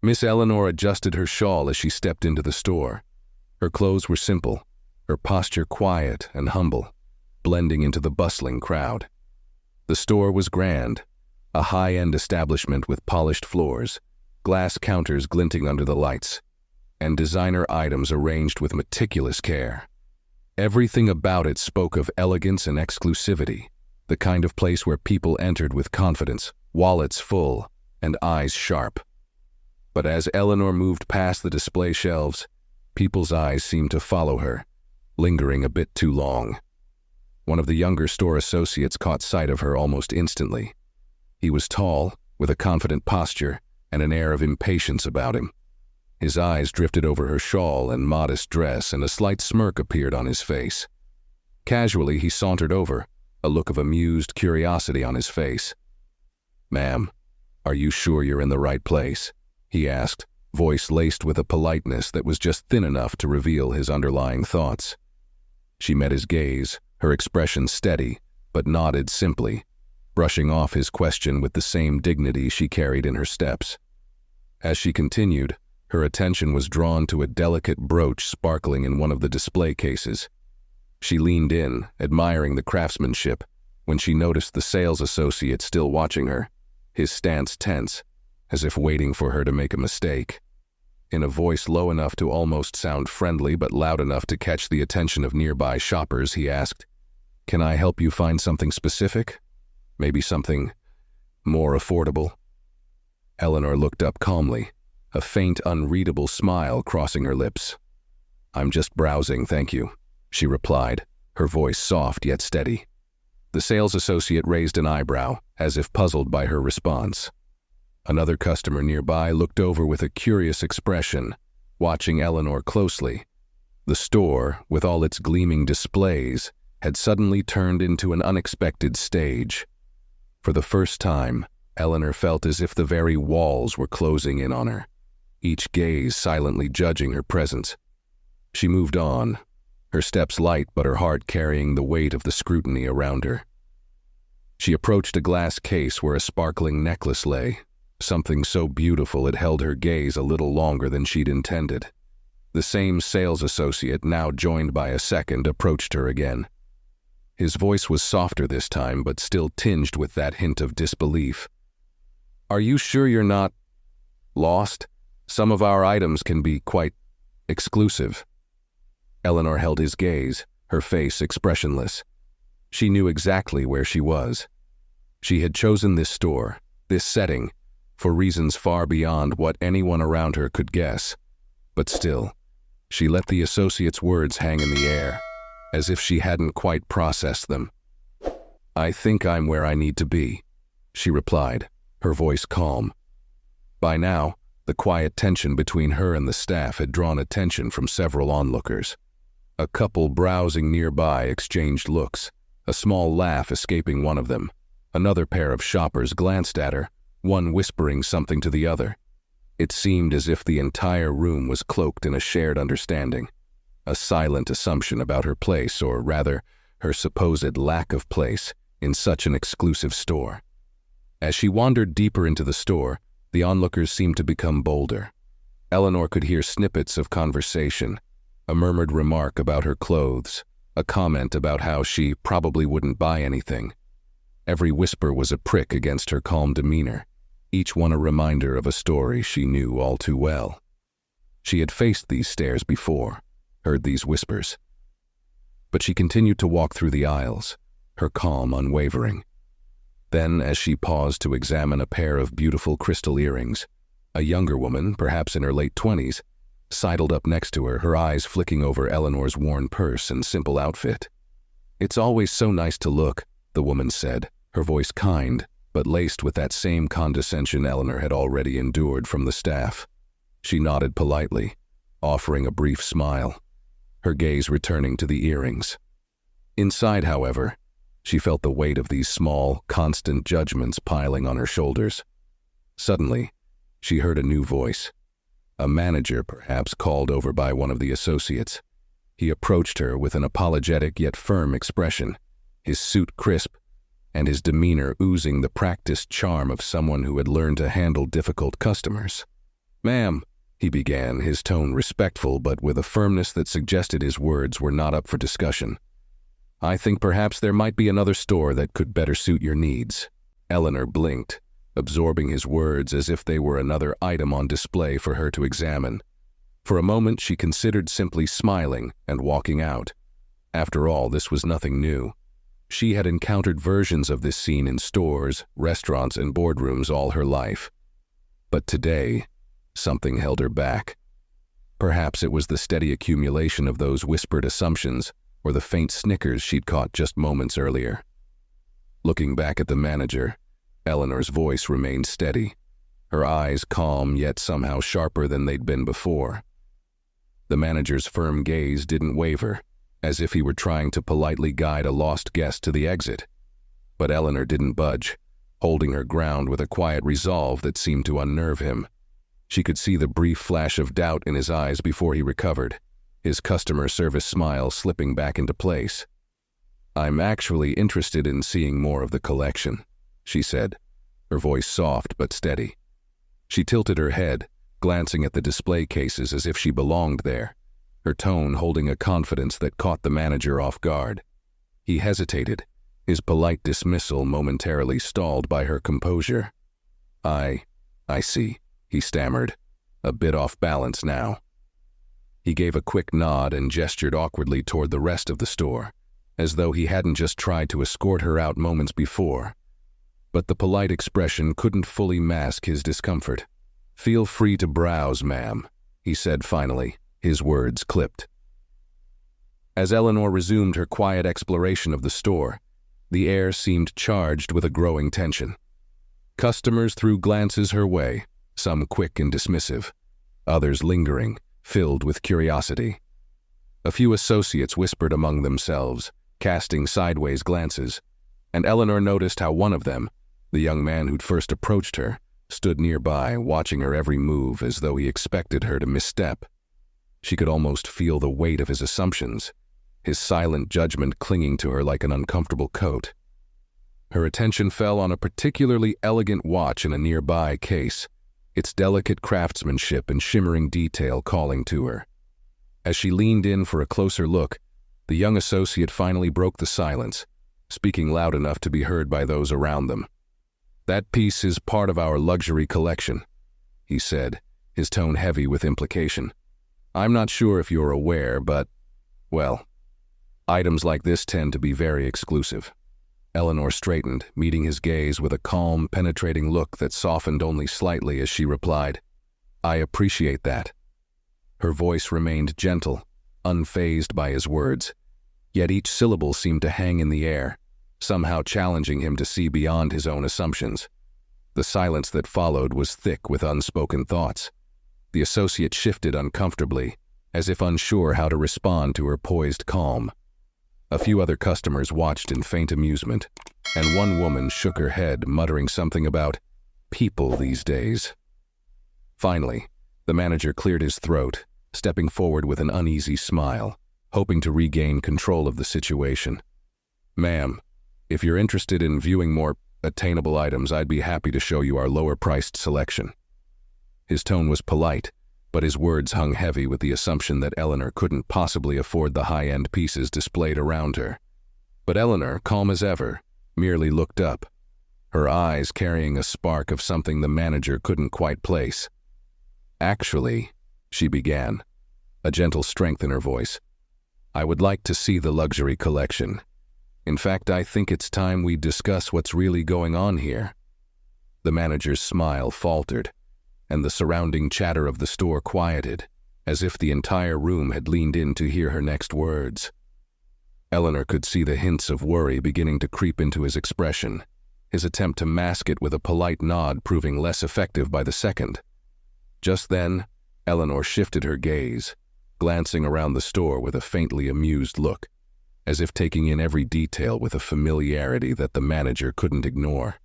Miss Eleanor adjusted her shawl as she stepped into the store. Her clothes were simple, her posture quiet and humble, blending into the bustling crowd. The store was grand, a high-end establishment with polished floors, glass counters glinting under the lights, and designer items arranged with meticulous care. Everything about it spoke of elegance and exclusivity, the kind of place where people entered with confidence, wallets full, and eyes sharp. But as Eleanor moved past the display shelves, people's eyes seemed to follow her, lingering a bit too long. One of the younger store associates caught sight of her almost instantly. He was tall, with a confident posture and an air of impatience about him. His eyes drifted over her shawl and modest dress, and a slight smirk appeared on his face. Casually, he sauntered over, a look of amused curiosity on his face. "Ma'am, are you sure you're in the right place?" he asked, voice laced with a politeness that was just thin enough to reveal his underlying thoughts. She met his gaze, her expression steady, but nodded simply, brushing off his question with the same dignity she carried in her steps. As she continued, her attention was drawn to a delicate brooch sparkling in one of the display cases. She leaned in, admiring the craftsmanship, when she noticed the sales associate still watching her, his stance tense, as if waiting for her to make a mistake. In a voice low enough to almost sound friendly but loud enough to catch the attention of nearby shoppers, he asked, "Can I help you find something specific? Maybe something more affordable?" Eleanor looked up calmly, a faint, unreadable smile crossing her lips. "I'm just browsing, thank you," she replied, her voice soft yet steady. The sales associate raised an eyebrow, as if puzzled by her response. Another customer nearby looked over with a curious expression, watching Eleanor closely. The store, with all its gleaming displays, had suddenly turned into an unexpected stage. For the first time, Eleanor felt as if the very walls were closing in on her, each gaze silently judging her presence. She moved on, her steps light but her heart carrying the weight of the scrutiny around her. She approached a glass case where a sparkling necklace lay, something so beautiful it held her gaze a little longer than she'd intended. The same sales associate, now joined by a second, approached her again. His voice was softer this time, but still tinged with that hint of disbelief. "Are you sure you're not lost? Some of our items can be quite exclusive." Eleanor held his gaze, her face expressionless. She knew exactly where she was. She had chosen this store, this setting, for reasons far beyond what anyone around her could guess. But still, she let the associate's words hang in the air, as if she hadn't quite processed them. "I think I'm where I need to be," she replied, her voice calm. By now, the quiet tension between her and the staff had drawn attention from several onlookers. A couple browsing nearby exchanged looks, a small laugh escaping one of them. Another pair of shoppers glanced at her, one whispering something to the other. It seemed as if the entire room was cloaked in a shared understanding, a silent assumption about her place, or rather, her supposed lack of place, in such an exclusive store. As she wandered deeper into the store, the onlookers seemed to become bolder. Eleanor could hear snippets of conversation, a murmured remark about her clothes, a comment about how she probably wouldn't buy anything. Every whisper was a prick against her calm demeanor, each one a reminder of a story she knew all too well. She had faced these stares before, heard these whispers. But she continued to walk through the aisles, her calm unwavering. Then, as she paused to examine a pair of beautiful crystal earrings, a younger woman, perhaps in her late 20s, sidled up next to her, her eyes flicking over Eleanor's worn purse and simple outfit. "It's always so nice to look," the woman said, her voice kind, but laced with that same condescension Eleanor had already endured from the staff. She nodded politely, offering a brief smile, her gaze returning to the earrings. Inside, however, she felt the weight of these small, constant judgments piling on her shoulders. Suddenly, she heard a new voice. A manager, perhaps, called over by one of the associates. He approached her with an apologetic yet firm expression, his suit crisp, and his demeanor oozing the practiced charm of someone who had learned to handle difficult customers. "Ma'am," he began, his tone respectful but with a firmness that suggested his words were not up for discussion. "I think perhaps there might be another store that could better suit your needs." Eleanor blinked, absorbing his words as if they were another item on display for her to examine. For a moment she considered simply smiling and walking out. After all, this was nothing new. She had encountered versions of this scene in stores, restaurants, and boardrooms all her life. But today, something held her back. Perhaps it was the steady accumulation of those whispered assumptions or the faint snickers she'd caught just moments earlier. Looking back at the manager, Eleanor's voice remained steady, her eyes calm yet somehow sharper than they'd been before. The manager's firm gaze didn't waver, as if he were trying to politely guide a lost guest to the exit. But Eleanor didn't budge, holding her ground with a quiet resolve that seemed to unnerve him. She could see the brief flash of doubt in his eyes before he recovered, his customer service smile slipping back into place. "I'm actually interested in seeing more of the collection," she said, her voice soft but steady. She tilted her head, glancing at the display cases as if she belonged there, her tone holding a confidence that caught the manager off guard. He hesitated, his polite dismissal momentarily stalled by her composure. I see," he stammered, a bit off balance now. He gave a quick nod and gestured awkwardly toward the rest of the store, as though he hadn't just tried to escort her out moments before. But the polite expression couldn't fully mask his discomfort. "Feel free to browse, ma'am," he said finally, his words clipped. As Eleanor resumed her quiet exploration of the store, the air seemed charged with a growing tension. Customers threw glances her way, some quick and dismissive, others lingering, filled with curiosity. A few associates whispered among themselves, casting sideways glances, and Eleanor noticed how one of them, the young man who'd first approached her, stood nearby, watching her every move as though he expected her to misstep. She could almost feel the weight of his assumptions, his silent judgment clinging to her like an uncomfortable coat. Her attention fell on a particularly elegant watch in a nearby case, its delicate craftsmanship and shimmering detail calling to her. As she leaned in for a closer look, the young associate finally broke the silence, speaking loud enough to be heard by those around them. "That piece is part of our luxury collection," he said, his tone heavy with implication. "I'm not sure if you're aware, but, well, items like this tend to be very exclusive." Eleanor straightened, meeting his gaze with a calm, penetrating look that softened only slightly as she replied, "I appreciate that." Her voice remained gentle, unfazed by his words, yet each syllable seemed to hang in the air, somehow challenging him to see beyond his own assumptions. The silence that followed was thick with unspoken thoughts. The associate shifted uncomfortably, as if unsure how to respond to her poised calm. A few other customers watched in faint amusement, and one woman shook her head, muttering something about people these days. Finally, the manager cleared his throat, stepping forward with an uneasy smile, hoping to regain control of the situation. "Ma'am, if you're interested in viewing more attainable items, I'd be happy to show you our lower-priced selection." His tone was polite, but his words hung heavy with the assumption that Eleanor couldn't possibly afford the high-end pieces displayed around her. But Eleanor, calm as ever, merely looked up, her eyes carrying a spark of something the manager couldn't quite place. "Actually," she began, a gentle strength in her voice, "I would like to see the luxury collection. In fact, I think it's time we discuss what's really going on here." The manager's smile faltered, and the surrounding chatter of the store quieted, as if the entire room had leaned in to hear her next words. Eleanor could see the hints of worry beginning to creep into his expression, his attempt to mask it with a polite nod proving less effective by the second. Just then, Eleanor shifted her gaze, glancing around the store with a faintly amused look, as if taking in every detail with a familiarity that the manager couldn't ignore.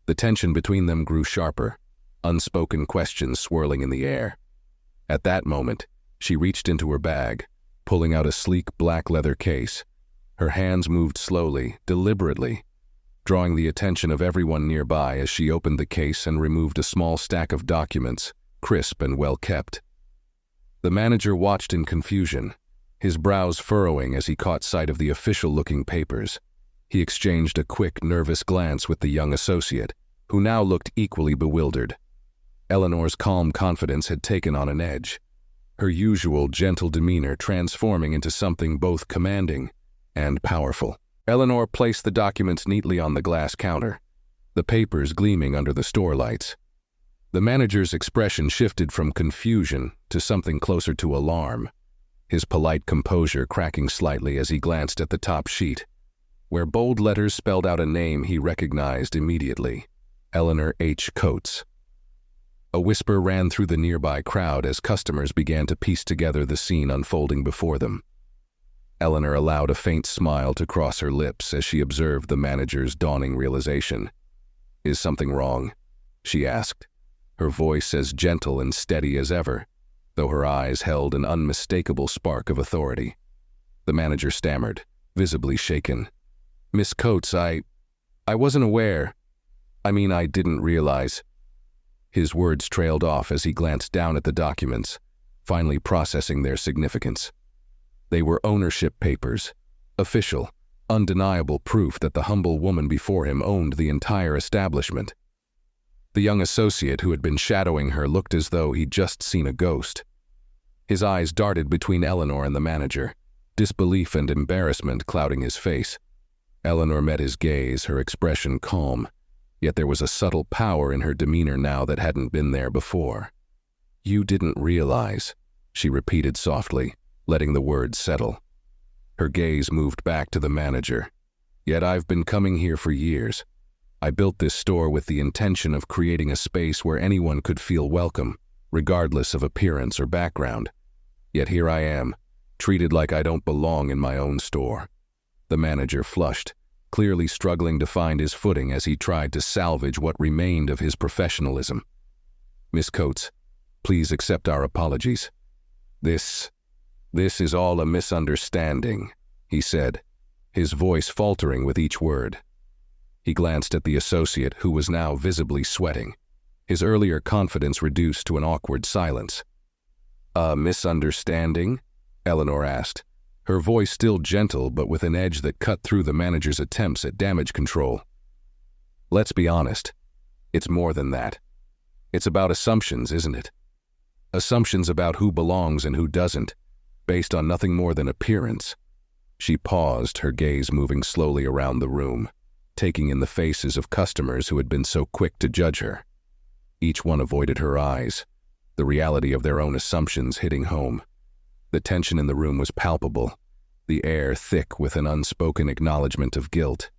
The tension between them grew sharper, unspoken questions swirling in the air. At that moment, she reached into her bag, pulling out a sleek black leather case. Her hands moved slowly, deliberately, drawing the attention of everyone nearby as she opened the case and removed a small stack of documents, crisp and well-kept. The manager watched in confusion, his brows furrowing as he caught sight of the official-looking papers. He exchanged a quick, nervous glance with the young associate, who now looked equally bewildered. Eleanor's calm confidence had taken on an edge, her usual gentle demeanor transforming into something both commanding and powerful. Eleanor placed the documents neatly on the glass counter, the papers gleaming under the store lights. The manager's expression shifted from confusion to something closer to alarm, his polite composure cracking slightly as he glanced at the top sheet, where bold letters spelled out a name he recognized immediately: Eleanor H. Coates. A whisper ran through the nearby crowd as customers began to piece together the scene unfolding before them. Eleanor allowed a faint smile to cross her lips as she observed the manager's dawning realization. "Is something wrong?" she asked, her voice as gentle and steady as ever, though her eyes held an unmistakable spark of authority. The manager stammered, visibly shaken. "Miss Coates, I wasn't aware. I didn't realize." His words trailed off as he glanced down at the documents, finally processing their significance. They were ownership papers, official, undeniable proof that the humble woman before him owned the entire establishment. The young associate who had been shadowing her looked as though he'd just seen a ghost. His eyes darted between Eleanor and the manager, disbelief and embarrassment clouding his face. Eleanor met his gaze, her expression calm, yet there was a subtle power in her demeanor now that hadn't been there before. "You didn't realize," she repeated softly, letting the words settle. Her gaze moved back to the manager. "Yet I've been coming here for years. I built this store with the intention of creating a space where anyone could feel welcome, regardless of appearance or background. Yet here I am, treated like I don't belong in my own store." The manager flushed, clearly struggling to find his footing as he tried to salvage what remained of his professionalism. "Miss Coates, please accept our apologies. This is all a misunderstanding," he said, his voice faltering with each word. He glanced at the associate, who was now visibly sweating, his earlier confidence reduced to an awkward silence. "A misunderstanding?" Eleanor asked, her voice still gentle but with an edge that cut through the manager's attempts at damage control. "Let's be honest. It's more than that. It's about assumptions, isn't it? Assumptions about who belongs and who doesn't, based on nothing more than appearance." She paused, her gaze moving slowly around the room, taking in the faces of customers who had been so quick to judge her. Each one avoided her eyes, the reality of their own assumptions hitting home. The tension in the room was palpable, the air thick with an unspoken acknowledgement of guilt.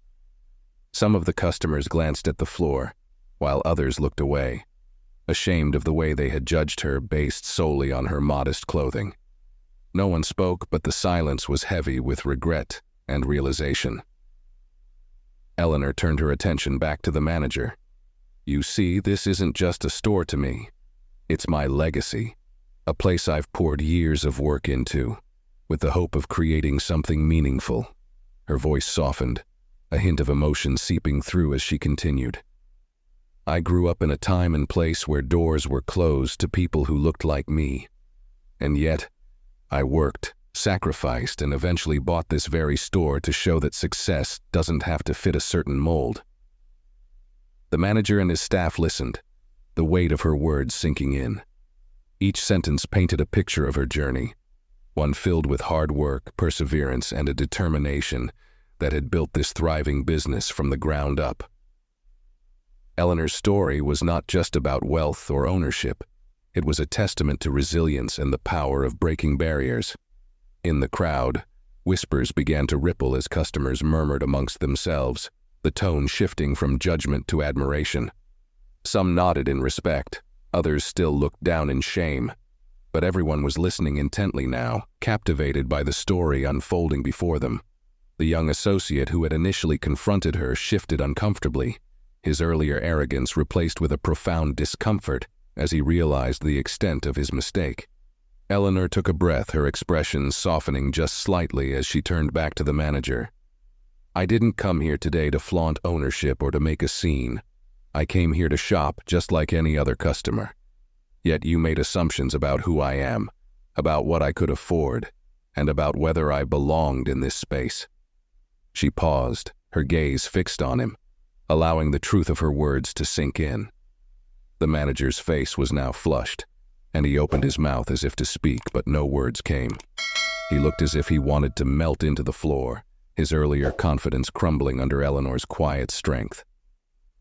Some of the customers glanced at the floor, while others looked away, ashamed of the way they had judged her based solely on her modest clothing. No one spoke, but the silence was heavy with regret and realization. Eleanor turned her attention back to the manager. "You see, this isn't just a store to me. It's my legacy, a place I've poured years of work into, with the hope of creating something meaningful." Her voice softened, a hint of emotion seeping through as she continued. "I grew up in a time and place where doors were closed to people who looked like me. And yet, I worked, sacrificed, and eventually bought this very store to show that success doesn't have to fit a certain mold." The manager and his staff listened, the weight of her words sinking in. Each sentence painted a picture of her journey, one filled with hard work, perseverance, and a determination that had built this thriving business from the ground up. Eleanor's story was not just about wealth or ownership. It was a testament to resilience and the power of breaking barriers. In the crowd, whispers began to ripple as customers murmured amongst themselves, the tone shifting from judgment to admiration. Some nodded in respect, others still looked down in shame, but everyone was listening intently now, captivated by the story unfolding before them. The young associate who had initially confronted her shifted uncomfortably, his earlier arrogance replaced with a profound discomfort as he realized the extent of his mistake. Eleanor took a breath, her expression softening just slightly as she turned back to the manager. "I didn't come here today to flaunt ownership or to make a scene. I came here to shop just like any other customer. Yet you made assumptions about who I am, about what I could afford, and about whether I belonged in this space." She paused, her gaze fixed on him, allowing the truth of her words to sink in. The manager's face was now flushed, and he opened his mouth as if to speak, but no words came. He looked as if he wanted to melt into the floor, his earlier confidence crumbling under Eleanor's quiet strength.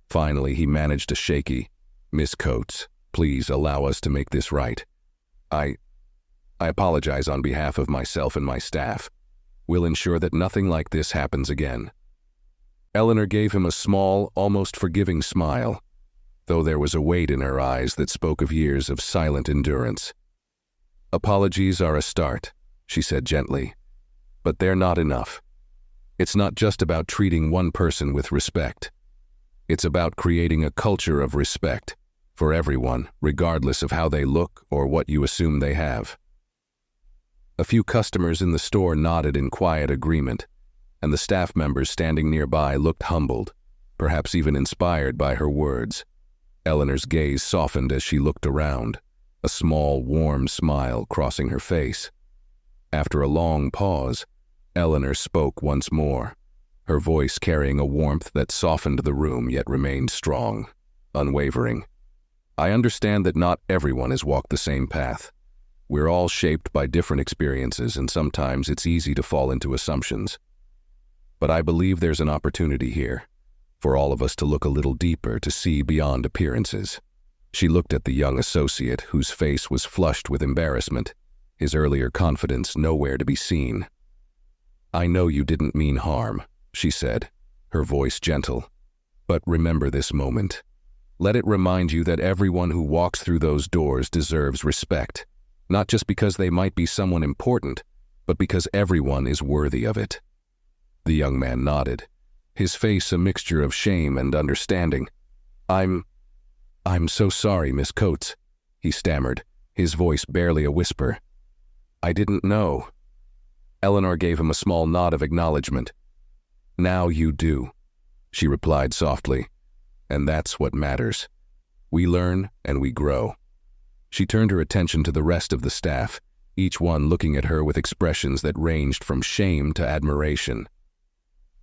Finally, he managed a shaky, "Miss Coates, please allow us to make this right. I apologize on behalf of myself and my staff. We'll ensure that nothing like this happens again." Eleanor gave him a small, almost forgiving smile, though there was a weight in her eyes that spoke of years of silent endurance. "Apologies are a start," she said gently, "but they're not enough. It's not just about treating one person with respect. It's about creating a culture of respect for everyone, regardless of how they look or what you assume they have." A few customers in the store nodded in quiet agreement, and the staff members standing nearby looked humbled, perhaps even inspired by her words. Eleanor's gaze softened as she looked around, a small, warm smile crossing her face. After a long pause, Eleanor spoke once more, her voice carrying a warmth that softened the room yet remained strong, unwavering. "I understand that not everyone has walked the same path. We're all shaped by different experiences, and sometimes it's easy to fall into assumptions. But I believe there's an opportunity here, for all of us to look a little deeper, to see beyond appearances." She looked at the young associate, whose face was flushed with embarrassment, his earlier confidence nowhere to be seen. "I know you didn't mean harm," she said, her voice gentle. "But remember this moment. Let it remind you that everyone who walks through those doors deserves respect. Not just because they might be someone important, but because everyone is worthy of it." The young man nodded, his face a mixture of shame and understanding. I'm so sorry, Miss Coates," he stammered, his voice barely a whisper. "I didn't know." Eleanor gave him a small nod of acknowledgement. "Now you do," she replied softly, "and that's what matters. We learn and we grow." She turned her attention to the rest of the staff, each one looking at her with expressions that ranged from shame to admiration.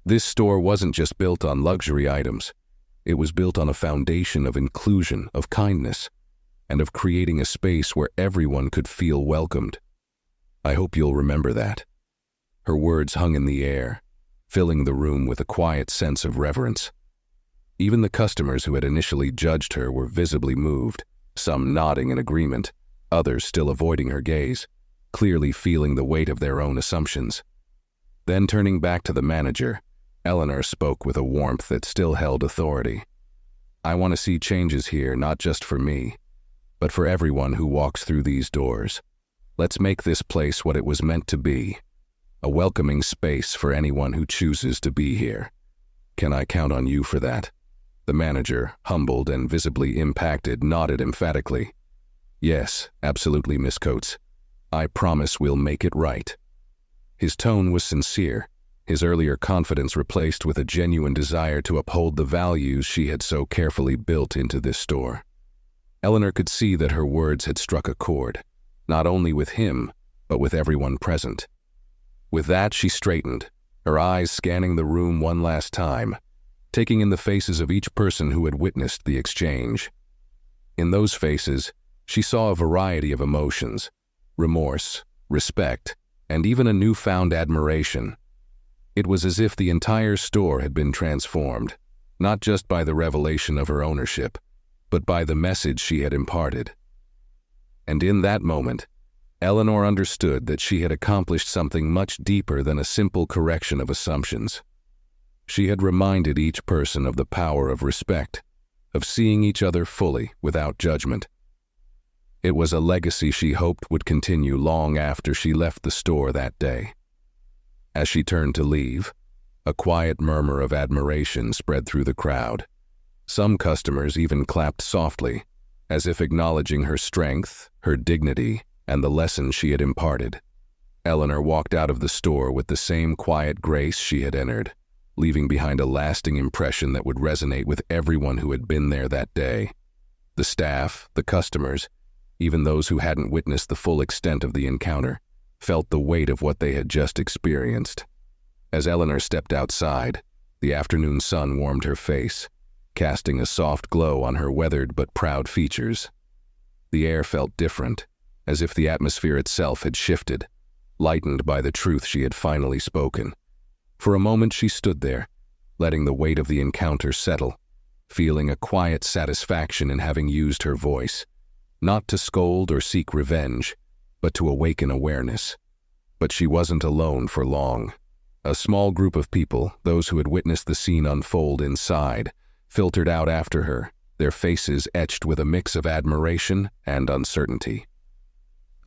This store wasn't just built on luxury items. It was built on a foundation of inclusion, of kindness, and of creating a space where everyone could feel welcomed. "I hope you'll remember that." Her words hung in the air, filling the room with a quiet sense of reverence. Even the customers who had initially judged her were visibly moved, some nodding in agreement, others still avoiding her gaze, clearly feeling the weight of their own assumptions. Then turning back to the manager, Eleanor spoke with a warmth that still held authority. "I want to see changes here, not just for me, but for everyone who walks through these doors. Let's make this place what it was meant to be, a welcoming space for anyone who chooses to be here. Can I count on you for that?" The manager, humbled and visibly impacted, nodded emphatically. "Yes, absolutely, Miss Coates. I promise we'll make it right." His tone was sincere, his earlier confidence replaced with a genuine desire to uphold the values she had so carefully built into this store. Eleanor could see that her words had struck a chord, not only with him, but with everyone present. With that, she straightened, her eyes scanning the room one last time, taking in the faces of each person who had witnessed the exchange. In those faces, she saw a variety of emotions: remorse, respect, and even a newfound admiration. It was as if the entire store had been transformed, not just by the revelation of her ownership, but by the message she had imparted. And in that moment, Eleanor understood that she had accomplished something much deeper than a simple correction of assumptions. She had reminded each person of the power of respect, of seeing each other fully, without judgment. It was a legacy she hoped would continue long after she left the store that day. As she turned to leave, a quiet murmur of admiration spread through the crowd. Some customers even clapped softly, as if acknowledging her strength, her dignity, and the lesson she had imparted. Eleanor walked out of the store with the same quiet grace she had entered, leaving behind a lasting impression that would resonate with everyone who had been there that day. The staff, the customers, Even those who hadn't witnessed the full extent of the encounter felt the weight of what they had just experienced. As Eleanor stepped outside, the afternoon sun warmed her face, casting a soft glow on her weathered but proud features. The air felt different, as if the atmosphere itself had shifted, lightened by the truth she had finally spoken. For a moment she stood there, letting the weight of the encounter settle, feeling a quiet satisfaction in having used her voice, not to scold or seek revenge, but to awaken awareness. But she wasn't alone for long. A small group of people, those who had witnessed the scene unfold inside, filtered out after her, their faces etched with a mix of admiration and uncertainty.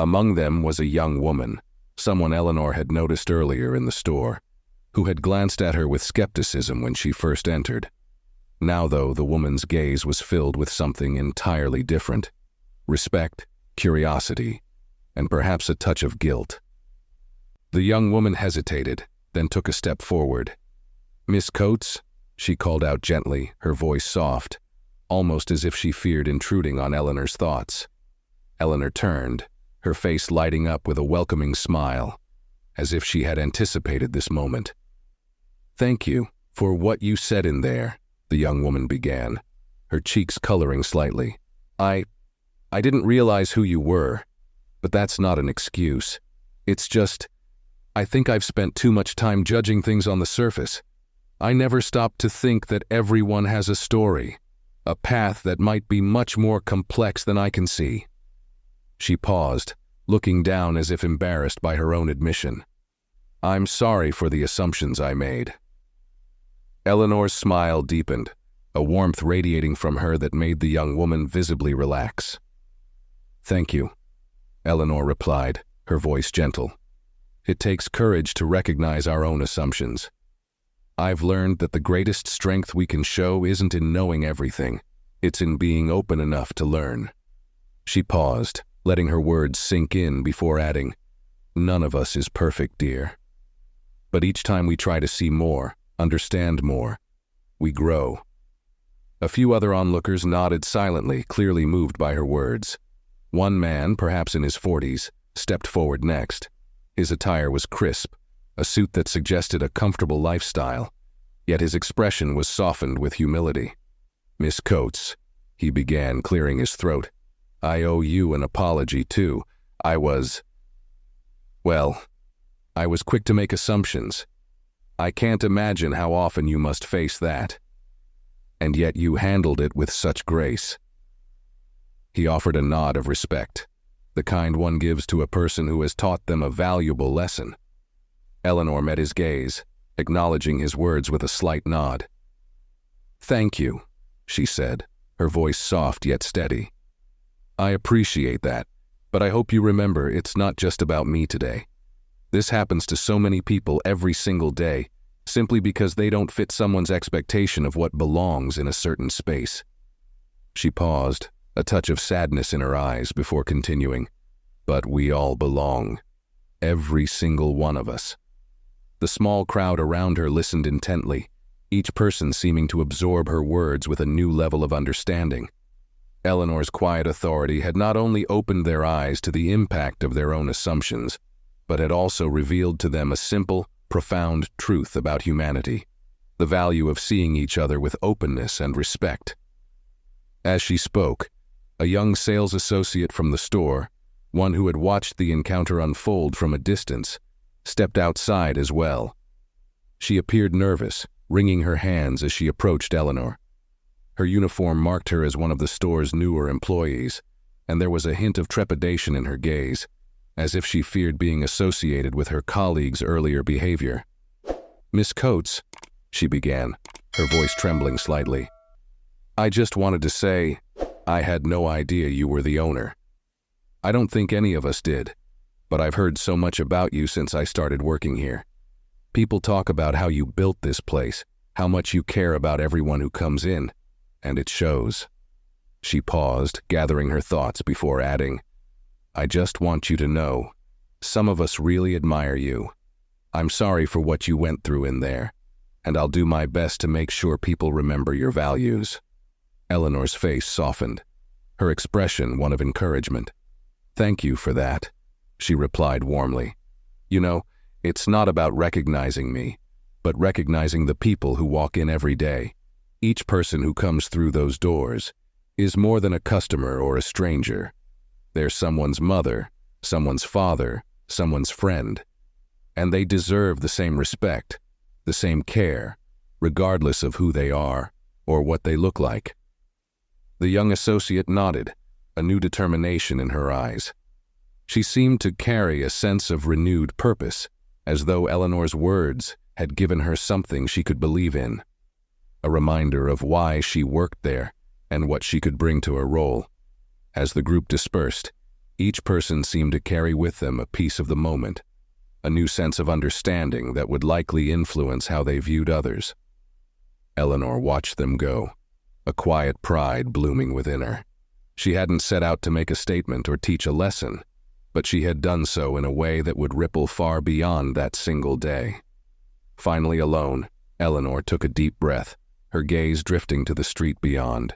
Among them was a young woman, someone Eleanor had noticed earlier in the store, who had glanced at her with skepticism when she first entered. Now, though, the woman's gaze was filled with something entirely different: respect, curiosity, and perhaps a touch of guilt. The young woman hesitated, then took a step forward. "Miss Coates?" she called out gently, her voice soft, almost as if she feared intruding on Eleanor's thoughts. Eleanor turned, her face lighting up with a welcoming smile, as if she had anticipated this moment. "Thank you for what you said in there," the young woman began, her cheeks coloring slightly. I didn't realize who you were, but that's not an excuse. It's just, I think I've spent too much time judging things on the surface. I never stopped to think that everyone has a story, a path that might be much more complex than I can see." She paused, looking down as if embarrassed by her own admission. "I'm sorry for the assumptions I made." Eleanor's smile deepened, a warmth radiating from her that made the young woman visibly relax. "Thank you," Eleanor replied, her voice gentle. "It takes courage to recognize our own assumptions. I've learned that the greatest strength we can show isn't in knowing everything, it's in being open enough to learn." She paused, letting her words sink in before adding, "None of us is perfect, dear. But each time we try to see more, understand more, we grow." A few other onlookers nodded silently, clearly moved by her words. One man, perhaps in his 40s, stepped forward next. His attire was crisp, a suit that suggested a comfortable lifestyle, yet his expression was softened with humility. "Miss Coates," he began, clearing his throat, "I owe you an apology, too. I was quick to make assumptions. I can't imagine how often you must face that. And yet you handled it with such grace." He offered a nod of respect, the kind one gives to a person who has taught them a valuable lesson. Eleanor met his gaze, acknowledging his words with a slight nod. "Thank you," she said, her voice soft yet steady. "I appreciate that, but I hope you remember it's not just about me today. This happens to so many people every single day, simply because they don't fit someone's expectation of what belongs in a certain space." She paused, a touch of sadness in her eyes, before continuing, "But we all belong. Every single one of us." The small crowd around her listened intently, each person seeming to absorb her words with a new level of understanding. Eleanor's quiet authority had not only opened their eyes to the impact of their own assumptions, but had also revealed to them a simple, profound truth about humanity: the value of seeing each other with openness and respect. As she spoke, a young sales associate from the store, one who had watched the encounter unfold from a distance, stepped outside as well. She appeared nervous, wringing her hands as she approached Eleanor. Her uniform marked her as one of the store's newer employees, and there was a hint of trepidation in her gaze, as if she feared being associated with her colleague's earlier behavior. "Miss Coates," she began, her voice trembling slightly, "I just wanted to say, I had no idea you were the owner. I don't think any of us did, but I've heard so much about you since I started working here. People talk about how you built this place, how much you care about everyone who comes in, and it shows." She paused, gathering her thoughts before adding, "I just want you to know, some of us really admire you. I'm sorry for what you went through in there, and I'll do my best to make sure people remember your values." Eleanor's face softened, her expression one of encouragement. "Thank you for that," she replied warmly. "You know, it's not about recognizing me, but recognizing the people who walk in every day. Each person who comes through those doors is more than a customer or a stranger. They're someone's mother, someone's father, someone's friend, and they deserve the same respect, the same care, regardless of who they are or what they look like." The young associate nodded, a new determination in her eyes. She seemed to carry a sense of renewed purpose, as though Eleanor's words had given her something she could believe in, a reminder of why she worked there and what she could bring to her role. As the group dispersed, each person seemed to carry with them a piece of the moment, a new sense of understanding that would likely influence how they viewed others. Eleanor watched them go, a quiet pride blooming within her. She hadn't set out to make a statement or teach a lesson, but she had done so in a way that would ripple far beyond that single day. Finally alone, Eleanor took a deep breath, her gaze drifting to the street beyond.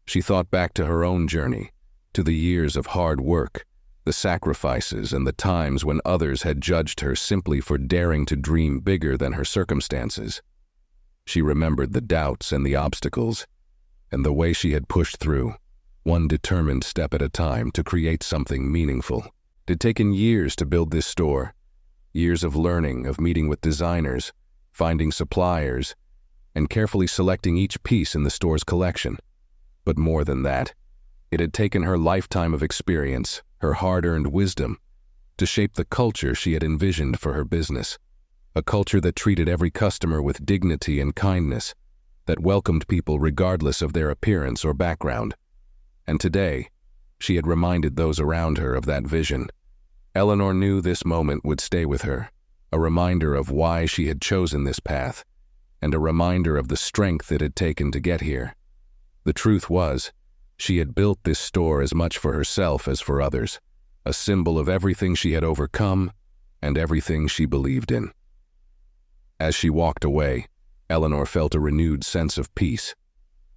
She thought back to her own journey, to the years of hard work, the sacrifices, and the times when others had judged her simply for daring to dream bigger than her circumstances. She remembered the doubts and the obstacles, and the way she had pushed through, one determined step at a time, to create something meaningful. It had taken years to build this store, years of learning, of meeting with designers, finding suppliers, and carefully selecting each piece in the store's collection. But more than that, it had taken her lifetime of experience, her hard-earned wisdom, to shape the culture she had envisioned for her business, a culture that treated every customer with dignity and kindness, that welcomed people regardless of their appearance or background. And today, she had reminded those around her of that vision. Eleanor knew this moment would stay with her, a reminder of why she had chosen this path, and a reminder of the strength it had taken to get here. The truth was, she had built this store as much for herself as for others, a symbol of everything she had overcome and everything she believed in. As she walked away, Eleanor felt a renewed sense of peace.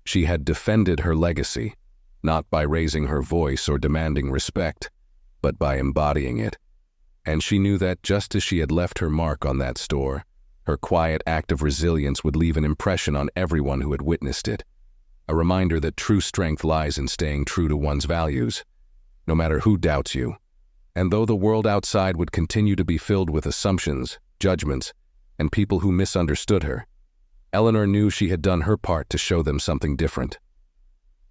She had defended her legacy, not by raising her voice or demanding respect, but by embodying it. And she knew that just as she had left her mark on that store, her quiet act of resilience would leave an impression on everyone who had witnessed it, a reminder that true strength lies in staying true to one's values, no matter who doubts you. And though the world outside would continue to be filled with assumptions, judgments, and people who misunderstood her, Eleanor knew she had done her part to show them something different.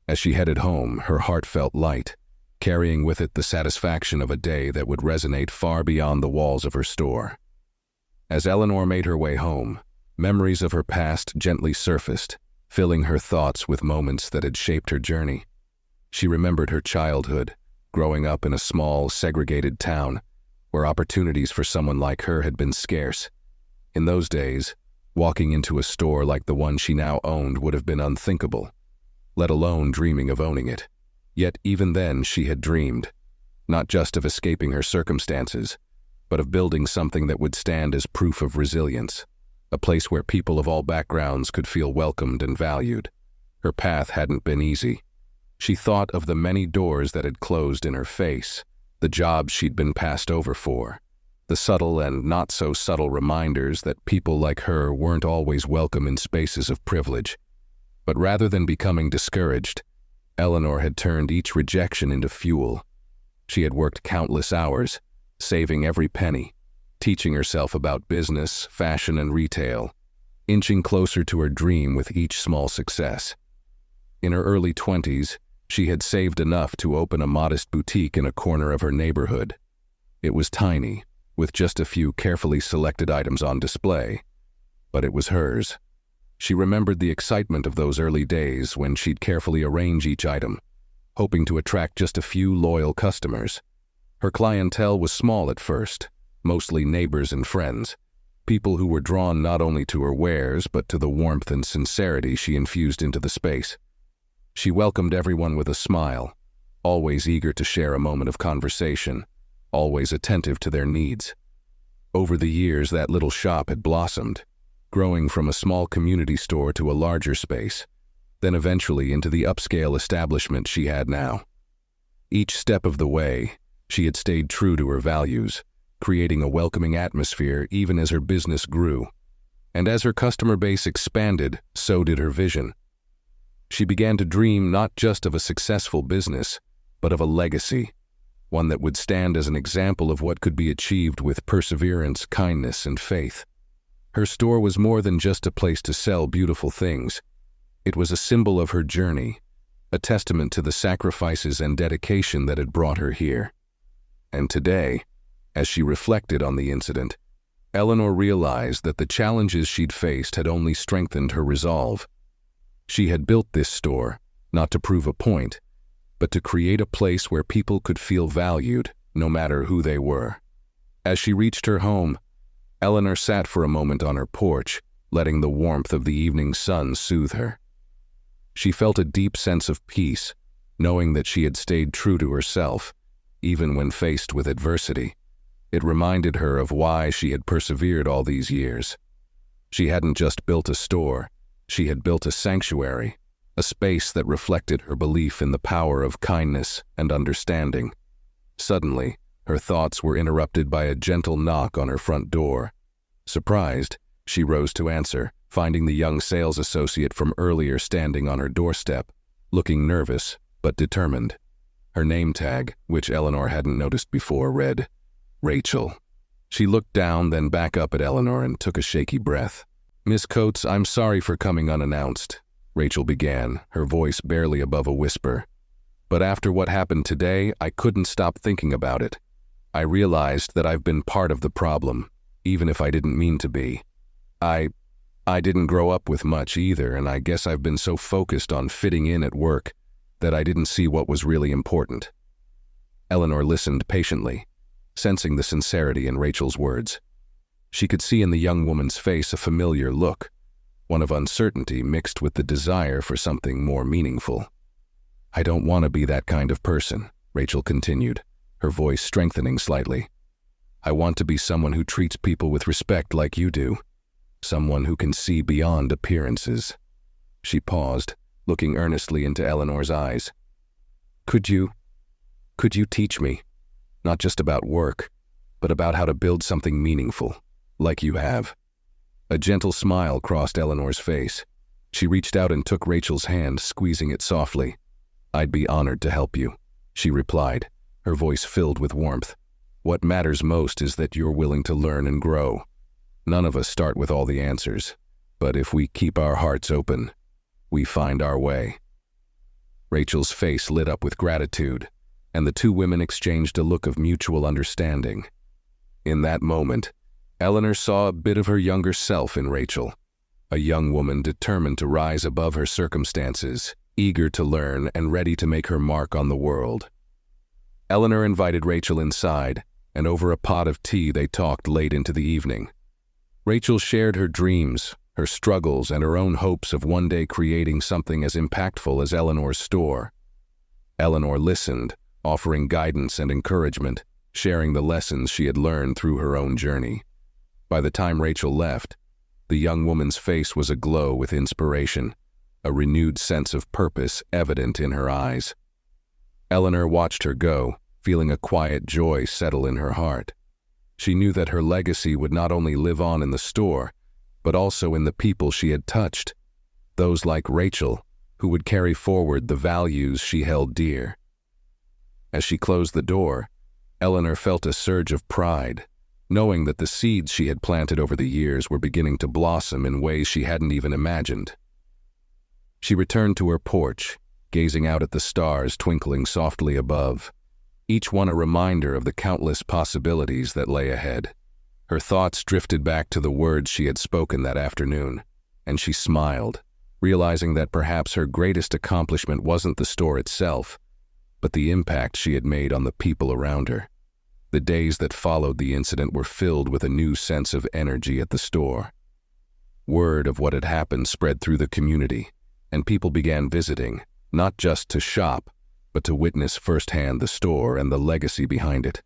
As she headed home, her heart felt light, carrying with it the satisfaction of a day that would resonate far beyond the walls of her store. As Eleanor made her way home, memories of her past gently surfaced, filling her thoughts with moments that had shaped her journey. She remembered her childhood, growing up in a small, segregated town, where opportunities for someone like her had been scarce. In those days, walking into a store like the one she now owned would have been unthinkable, let alone dreaming of owning it. Yet even then she had dreamed, not just of escaping her circumstances, but of building something that would stand as proof of resilience, a place where people of all backgrounds could feel welcomed and valued. Her path hadn't been easy. She thought of the many doors that had closed in her face, the jobs she'd been passed over for, the subtle and not-so-subtle reminders that people like her weren't always welcome in spaces of privilege. But rather than becoming discouraged, Eleanor had turned each rejection into fuel. She had worked countless hours, saving every penny, teaching herself about business, fashion, and retail, inching closer to her dream with each small success. In her early 20s, she had saved enough to open a modest boutique in a corner of her neighborhood. It was tiny, with just a few carefully selected items on display, but it was hers. She remembered the excitement of those early days when she'd carefully arrange each item, hoping to attract just a few loyal customers. Her clientele was small at first, mostly neighbors and friends, people who were drawn not only to her wares but to the warmth and sincerity she infused into the space. She welcomed everyone with a smile, always eager to share a moment of conversation, always attentive to their needs. Over the years, that little shop had blossomed, growing from a small community store to a larger space, then eventually into the upscale establishment she had now. Each step of the way, She had stayed true to her values, creating a welcoming atmosphere even as her business grew. And as her customer base expanded, so did her vision. She began to dream not just of a successful business, but of a legacy, one that would stand as an example of what could be achieved with perseverance, kindness, and faith. Her store was more than just a place to sell beautiful things. It was a symbol of her journey, a testament to the sacrifices and dedication that had brought her here. And today, as she reflected on the incident, Eleanor realized that the challenges she'd faced had only strengthened her resolve. She had built this store, not to prove a point, but to create a place where people could feel valued, no matter who they were. As she reached her home, Eleanor sat for a moment on her porch, letting the warmth of the evening sun soothe her. She felt a deep sense of peace, knowing that she had stayed true to herself, even when faced with adversity. It reminded her of why she had persevered all these years. She hadn't just built a store, she had built a sanctuary, a space that reflected her belief in the power of kindness and understanding. Suddenly, her thoughts were interrupted by a gentle knock on her front door. Surprised, she rose to answer, finding the young sales associate from earlier standing on her doorstep, looking nervous but determined. Her name tag, which Eleanor hadn't noticed before, read, Rachel. She looked down, then back up at Eleanor and took a shaky breath. "Miss Coates, I'm sorry for coming unannounced," Rachel began, her voice barely above a whisper. "But after what happened today, I couldn't stop thinking about it. I realized that I've been part of the problem, even if I didn't mean to be. I didn't grow up with much either, and I guess I've been so focused on fitting in at work that I didn't see what was really important." Eleanor listened patiently, sensing the sincerity in Rachel's words. She could see in the young woman's face a familiar look, one of uncertainty mixed with the desire for something more meaningful. "I don't want to be that kind of person," Rachel continued, her voice strengthening slightly. "I want to be someone who treats people with respect like you do, someone who can see beyond appearances." She paused, looking earnestly into Eleanor's eyes. Could you teach me, not just about work, but about how to build something meaningful, like you have?" A gentle smile crossed Eleanor's face. She reached out and took Rachel's hand, squeezing it softly. "I'd be honored to help you," she replied, her voice filled with warmth. "What matters most is that you're willing to learn and grow. None of us start with all the answers, but if we keep our hearts open, we find our way." Rachel's face lit up with gratitude, and the two women exchanged a look of mutual understanding. In that moment, Eleanor saw a bit of her younger self in Rachel, a young woman determined to rise above her circumstances, eager to learn and ready to make her mark on the world. Eleanor invited Rachel inside, and over a pot of tea they talked late into the evening. Rachel shared her dreams, her struggles, and her own hopes of one day creating something as impactful as Eleanor's store. Eleanor listened, offering guidance and encouragement, sharing the lessons she had learned through her own journey. By the time Rachel left, the young woman's face was aglow with inspiration, a renewed sense of purpose evident in her eyes. Eleanor watched her go, feeling a quiet joy settle in her heart. She knew that her legacy would not only live on in the store, but also in the people she had touched, those like Rachel, who would carry forward the values she held dear. As she closed the door, Eleanor felt a surge of pride, knowing that the seeds she had planted over the years were beginning to blossom in ways she hadn't even imagined. She returned to her porch, gazing out at the stars twinkling softly above, each one a reminder of the countless possibilities that lay ahead. Her thoughts drifted back to the words she had spoken that afternoon, and she smiled, realizing that perhaps her greatest accomplishment wasn't the store itself, but the impact she had made on the people around her. The days that followed the incident were filled with a new sense of energy at the store. Word of what had happened spread through the community, and people began visiting, not just to shop, but to witness firsthand the store and the legacy behind it.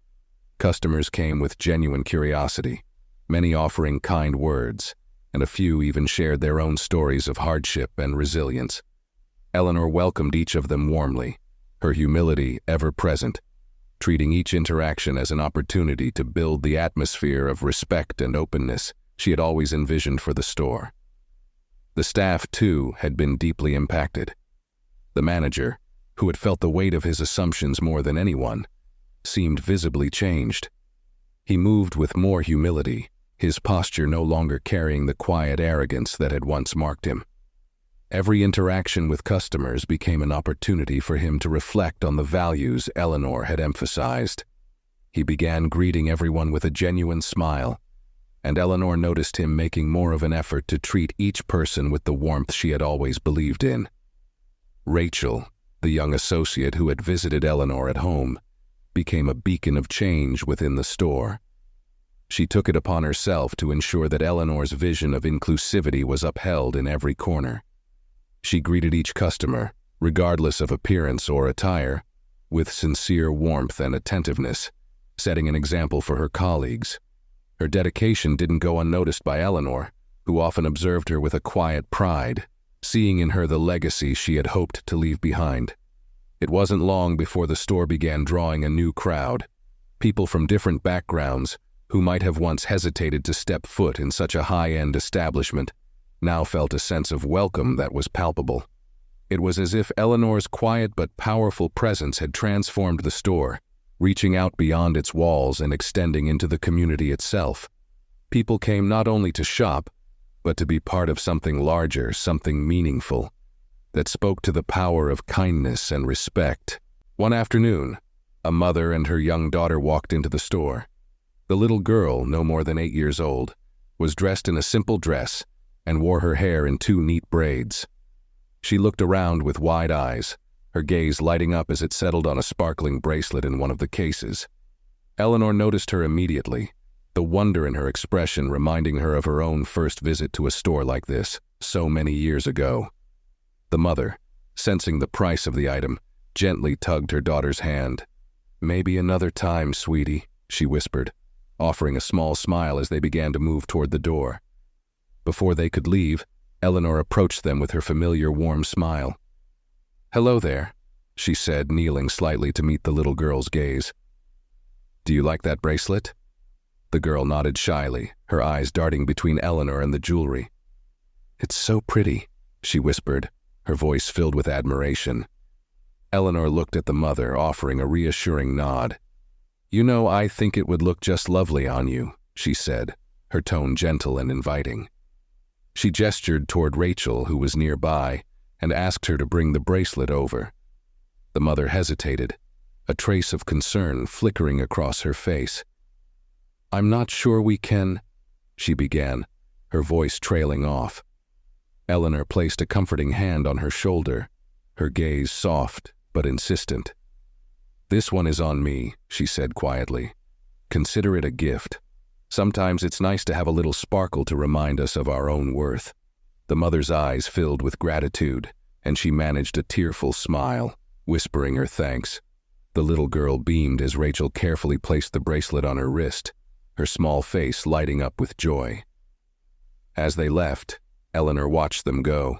Customers came with genuine curiosity, many offering kind words, and a few even shared their own stories of hardship and resilience. Eleanor welcomed each of them warmly, her humility ever present, treating each interaction as an opportunity to build the atmosphere of respect and openness she had always envisioned for the store. The staff, too, had been deeply impacted. The manager, who had felt the weight of his assumptions more than anyone, seemed visibly changed. He moved with more humility, his posture no longer carrying the quiet arrogance that had once marked him. Every interaction with customers became an opportunity for him to reflect on the values Eleanor had emphasized. He began greeting everyone with a genuine smile, and Eleanor noticed him making more of an effort to treat each person with the warmth she had always believed in. Rachel, the young associate who had visited Eleanor at home, became a beacon of change within the store. She took it upon herself to ensure that Eleanor's vision of inclusivity was upheld in every corner. She greeted each customer, regardless of appearance or attire, with sincere warmth and attentiveness, setting an example for her colleagues. Her dedication didn't go unnoticed by Eleanor, who often observed her with a quiet pride, seeing in her the legacy she had hoped to leave behind. It wasn't long before the store began drawing a new crowd, people from different backgrounds who might have once hesitated to step foot in such a high-end establishment now felt a sense of welcome that was palpable. It was as if Eleanor's quiet but powerful presence had transformed the store, reaching out beyond its walls and extending into the community itself. People came not only to shop, but to be part of something larger, something meaningful, that spoke to the power of kindness and respect. One afternoon, a mother and her young daughter walked into the store. The little girl, no more than 8 years old, was dressed in a simple dress and wore her hair in 2 neat braids. She looked around with wide eyes, her gaze lighting up as it settled on a sparkling bracelet in one of the cases. Eleanor noticed her immediately, the wonder in her expression reminding her of her own first visit to a store like this so many years ago. The mother, sensing the price of the item, gently tugged her daughter's hand. "Maybe another time, sweetie," she whispered, offering a small smile as they began to move toward the door. Before they could leave, Eleanor approached them with her familiar warm smile. "Hello there," she said, kneeling slightly to meet the little girl's gaze. "Do you like that bracelet?" The girl nodded shyly, her eyes darting between Eleanor and the jewelry. "It's so pretty," she whispered, her voice filled with admiration. Eleanor looked at the mother, offering a reassuring nod. "You know, I think it would look just lovely on you," she said, her tone gentle and inviting. She gestured toward Rachel, who was nearby, and asked her to bring the bracelet over. The mother hesitated, a trace of concern flickering across her face. "I'm not sure we can," she began, her voice trailing off. Eleanor placed a comforting hand on her shoulder, her gaze soft but insistent. "This one is on me," she said quietly. "Consider it a gift. Sometimes it's nice to have a little sparkle to remind us of our own worth." The mother's eyes filled with gratitude, and she managed a tearful smile, whispering her thanks. The little girl beamed as Rachel carefully placed the bracelet on her wrist, her small face lighting up with joy. As they left, Eleanor watched them go,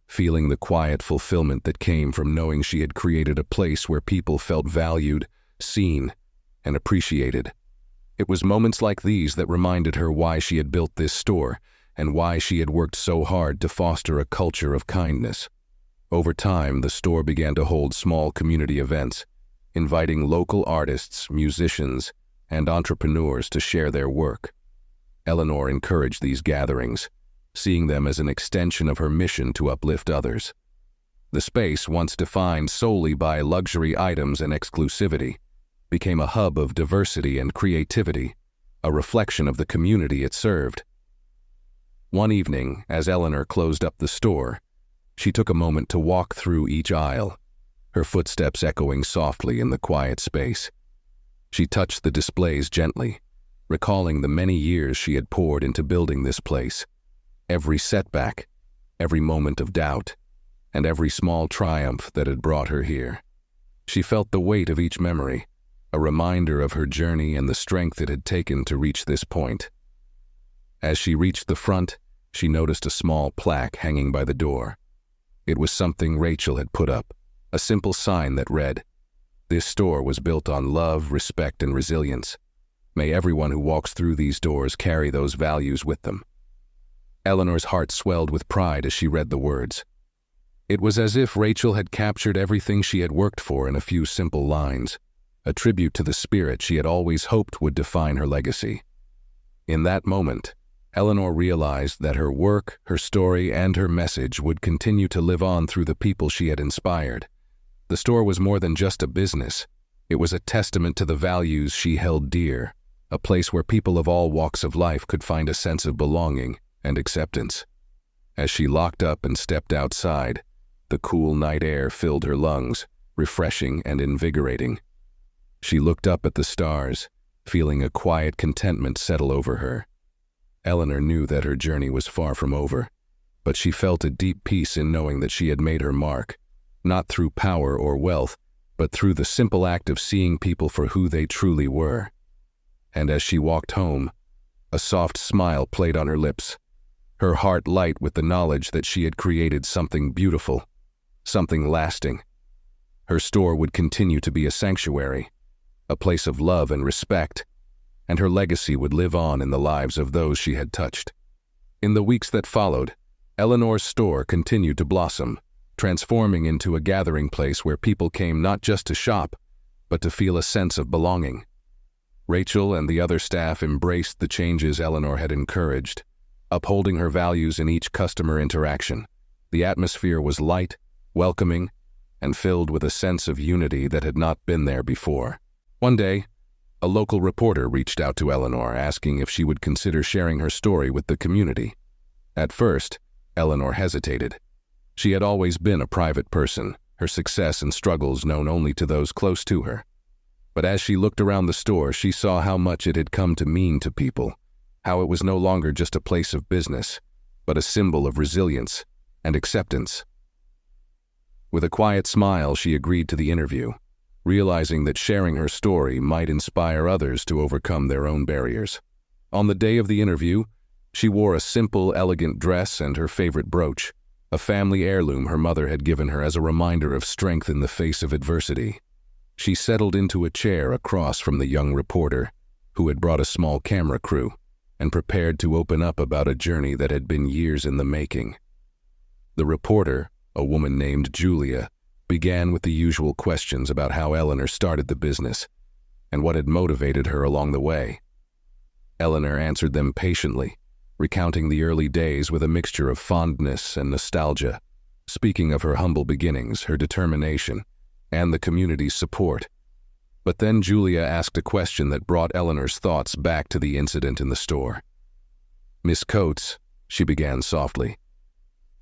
feeling the quiet fulfillment that came from knowing she had created a place where people felt valued, seen, and appreciated. It was moments like these that reminded her why she had built this store and why she had worked so hard to foster a culture of kindness. Over time, the store began to hold small community events, inviting local artists, musicians, and entrepreneurs to share their work. Eleanor encouraged these gatherings, seeing them as an extension of her mission to uplift others. The space, once defined solely by luxury items and exclusivity, became a hub of diversity and creativity, a reflection of the community it served. One evening, as Eleanor closed up the store, she took a moment to walk through each aisle, her footsteps echoing softly in the quiet space. She touched the displays gently, recalling the many years she had poured into building this place. Every setback, every moment of doubt, and every small triumph that had brought her here. She felt the weight of each memory, a reminder of her journey and the strength it had taken to reach this point. As she reached the front, she noticed a small plaque hanging by the door. It was something Rachel had put up, a simple sign that read, This store was built on love, respect, and resilience. May everyone who walks through these doors carry those values with them. Eleanor's heart swelled with pride as she read the words. It was as if Rachel had captured everything she had worked for in a few simple lines, a tribute to the spirit she had always hoped would define her legacy. In that moment, Eleanor realized that her work, her story, and her message would continue to live on through the people she had inspired. The store was more than just a business. It was a testament to the values she held dear, a place where people of all walks of life could find a sense of belonging and acceptance. As she locked up and stepped outside, the cool night air filled her lungs, refreshing and invigorating. She looked up at the stars, feeling a quiet contentment settle over her. Eleanor knew that her journey was far from over, but she felt a deep peace in knowing that she had made her mark, not through power or wealth, but through the simple act of seeing people for who they truly were. And as she walked home, a soft smile played on her lips, her heart light with the knowledge that she had created something beautiful, something lasting. Her store would continue to be a sanctuary, a place of love and respect, and her legacy would live on in the lives of those she had touched. In the weeks that followed, Eleanor's store continued to blossom, transforming into a gathering place where people came not just to shop, but to feel a sense of belonging. Rachel and the other staff embraced the changes Eleanor had encouraged, upholding her values in each customer interaction. The atmosphere was light, welcoming, and filled with a sense of unity that had not been there before. One day, a local reporter reached out to Eleanor asking if she would consider sharing her story with the community. At first, Eleanor hesitated. She had always been a private person, her success and struggles known only to those close to her. But as she looked around the store, she saw how much it had come to mean to people, how it was no longer just a place of business, but a symbol of resilience and acceptance. With a quiet smile, she agreed to the interview, realizing that sharing her story might inspire others to overcome their own barriers. On the day of the interview, she wore a simple, elegant dress and her favorite brooch, a family heirloom her mother had given her as a reminder of strength in the face of adversity. She settled into a chair across from the young reporter, who had brought a small camera crew, and prepared to open up about a journey that had been years in the making. The reporter, a woman named Julia, began with the usual questions about how Eleanor started the business and what had motivated her along the way. Eleanor answered them patiently, recounting the early days with a mixture of fondness and nostalgia, speaking of her humble beginnings, her determination, and the community's support. But then Julia asked a question that brought Eleanor's thoughts back to the incident in the store. "Miss Coates," she began softly,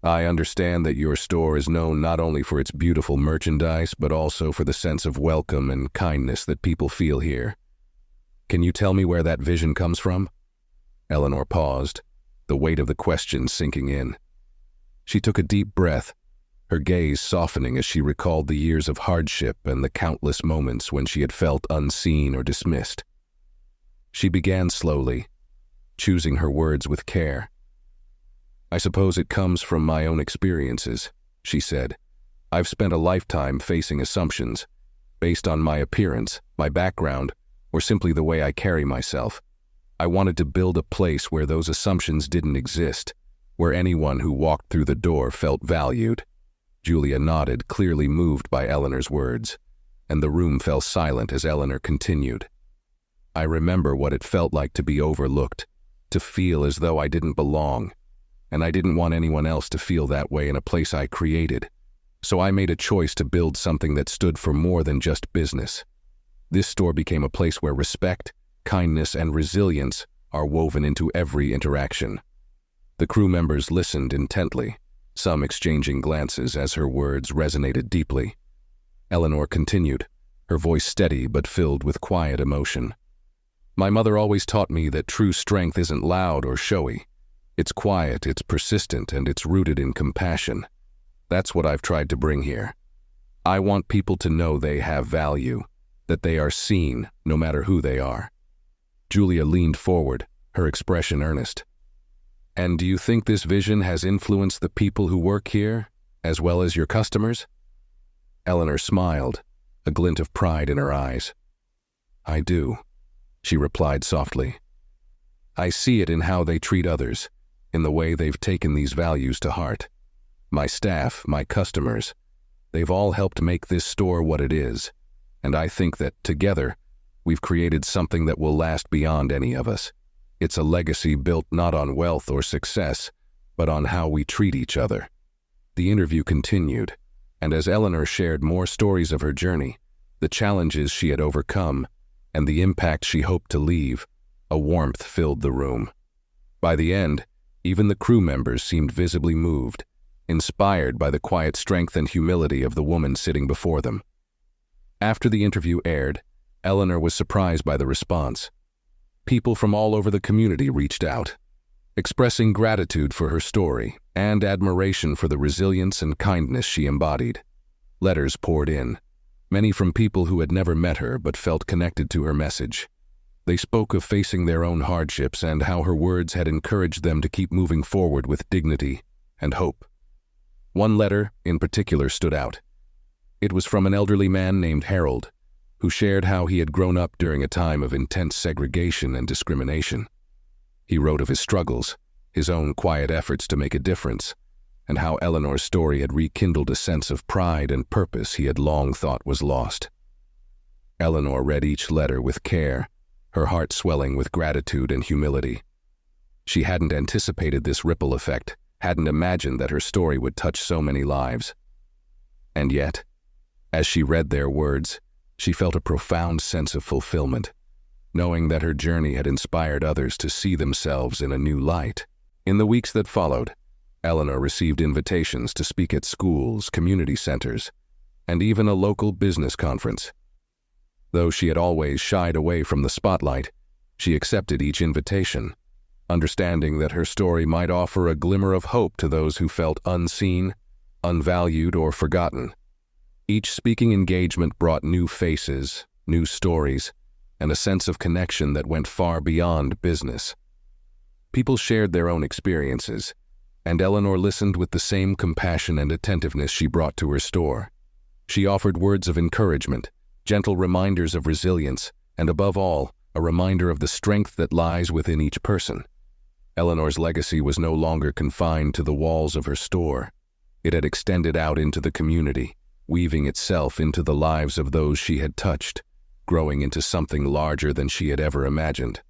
"I understand that your store is known not only for its beautiful merchandise, but also for the sense of welcome and kindness that people feel here. Can you tell me where that vision comes from?" Eleanor paused, the weight of the question sinking in. She took a deep breath, her gaze softening as she recalled the years of hardship and the countless moments when she had felt unseen or dismissed. She began slowly, choosing her words with care. "I suppose it comes from my own experiences," she said. "I've spent a lifetime facing assumptions, based on my appearance, my background, or simply the way I carry myself. I wanted to build a place where those assumptions didn't exist, where anyone who walked through the door felt valued." Julia nodded, clearly moved by Eleanor's words, and the room fell silent as Eleanor continued. "I remember what it felt like to be overlooked, to feel as though I didn't belong, and I didn't want anyone else to feel that way in a place I created. So I made a choice to build something that stood for more than just business. This store became a place where respect, kindness, and resilience are woven into every interaction." The crew members listened intently, some exchanging glances as her words resonated deeply. Eleanor continued, her voice steady but filled with quiet emotion. "My mother always taught me that true strength isn't loud or showy. It's quiet, it's persistent, and it's rooted in compassion. That's what I've tried to bring here. I want people to know they have value, that they are seen, no matter who they are." Julia leaned forward, her expression earnest. "And do you think this vision has influenced the people who work here, as well as your customers?" Eleanor smiled, a glint of pride in her eyes. "I do," she replied softly. "I see it in how they treat others, in the way they've taken these values to heart. My staff, my customers, they've all helped make this store what it is, and I think that, together, we've created something that will last beyond any of us. It's a legacy built not on wealth or success, but on how we treat each other." The interview continued, and as Eleanor shared more stories of her journey, the challenges she had overcome, and the impact she hoped to leave, a warmth filled the room. By the end, even the crew members seemed visibly moved, inspired by the quiet strength and humility of the woman sitting before them. After the interview aired, Eleanor was surprised by the response. People from all over the community reached out, expressing gratitude for her story and admiration for the resilience and kindness she embodied. Letters poured in, many from people who had never met her but felt connected to her message. They spoke of facing their own hardships and how her words had encouraged them to keep moving forward with dignity and hope. One letter, in particular, stood out. It was from an elderly man named Harold, who shared how he had grown up during a time of intense segregation and discrimination. He wrote of his struggles, his own quiet efforts to make a difference, and how Eleanor's story had rekindled a sense of pride and purpose he had long thought was lost. Eleanor read each letter with care, her heart swelling with gratitude and humility. She hadn't anticipated this ripple effect, hadn't imagined that her story would touch so many lives. And yet, as she read their words, she felt a profound sense of fulfillment, knowing that her journey had inspired others to see themselves in a new light. In the weeks that followed, Eleanor received invitations to speak at schools, community centers, and even a local business conference. Though she had always shied away from the spotlight, she accepted each invitation, understanding that her story might offer a glimmer of hope to those who felt unseen, unvalued, or forgotten. Each speaking engagement brought new faces, new stories, and a sense of connection that went far beyond business. People shared their own experiences, and Eleanor listened with the same compassion and attentiveness she brought to her store. She offered words of encouragement, gentle reminders of resilience, and above all, a reminder of the strength that lies within each person. Eleanor's legacy was no longer confined to the walls of her store. It had extended out into the community, weaving itself into the lives of those she had touched, growing into something larger than she had ever imagined.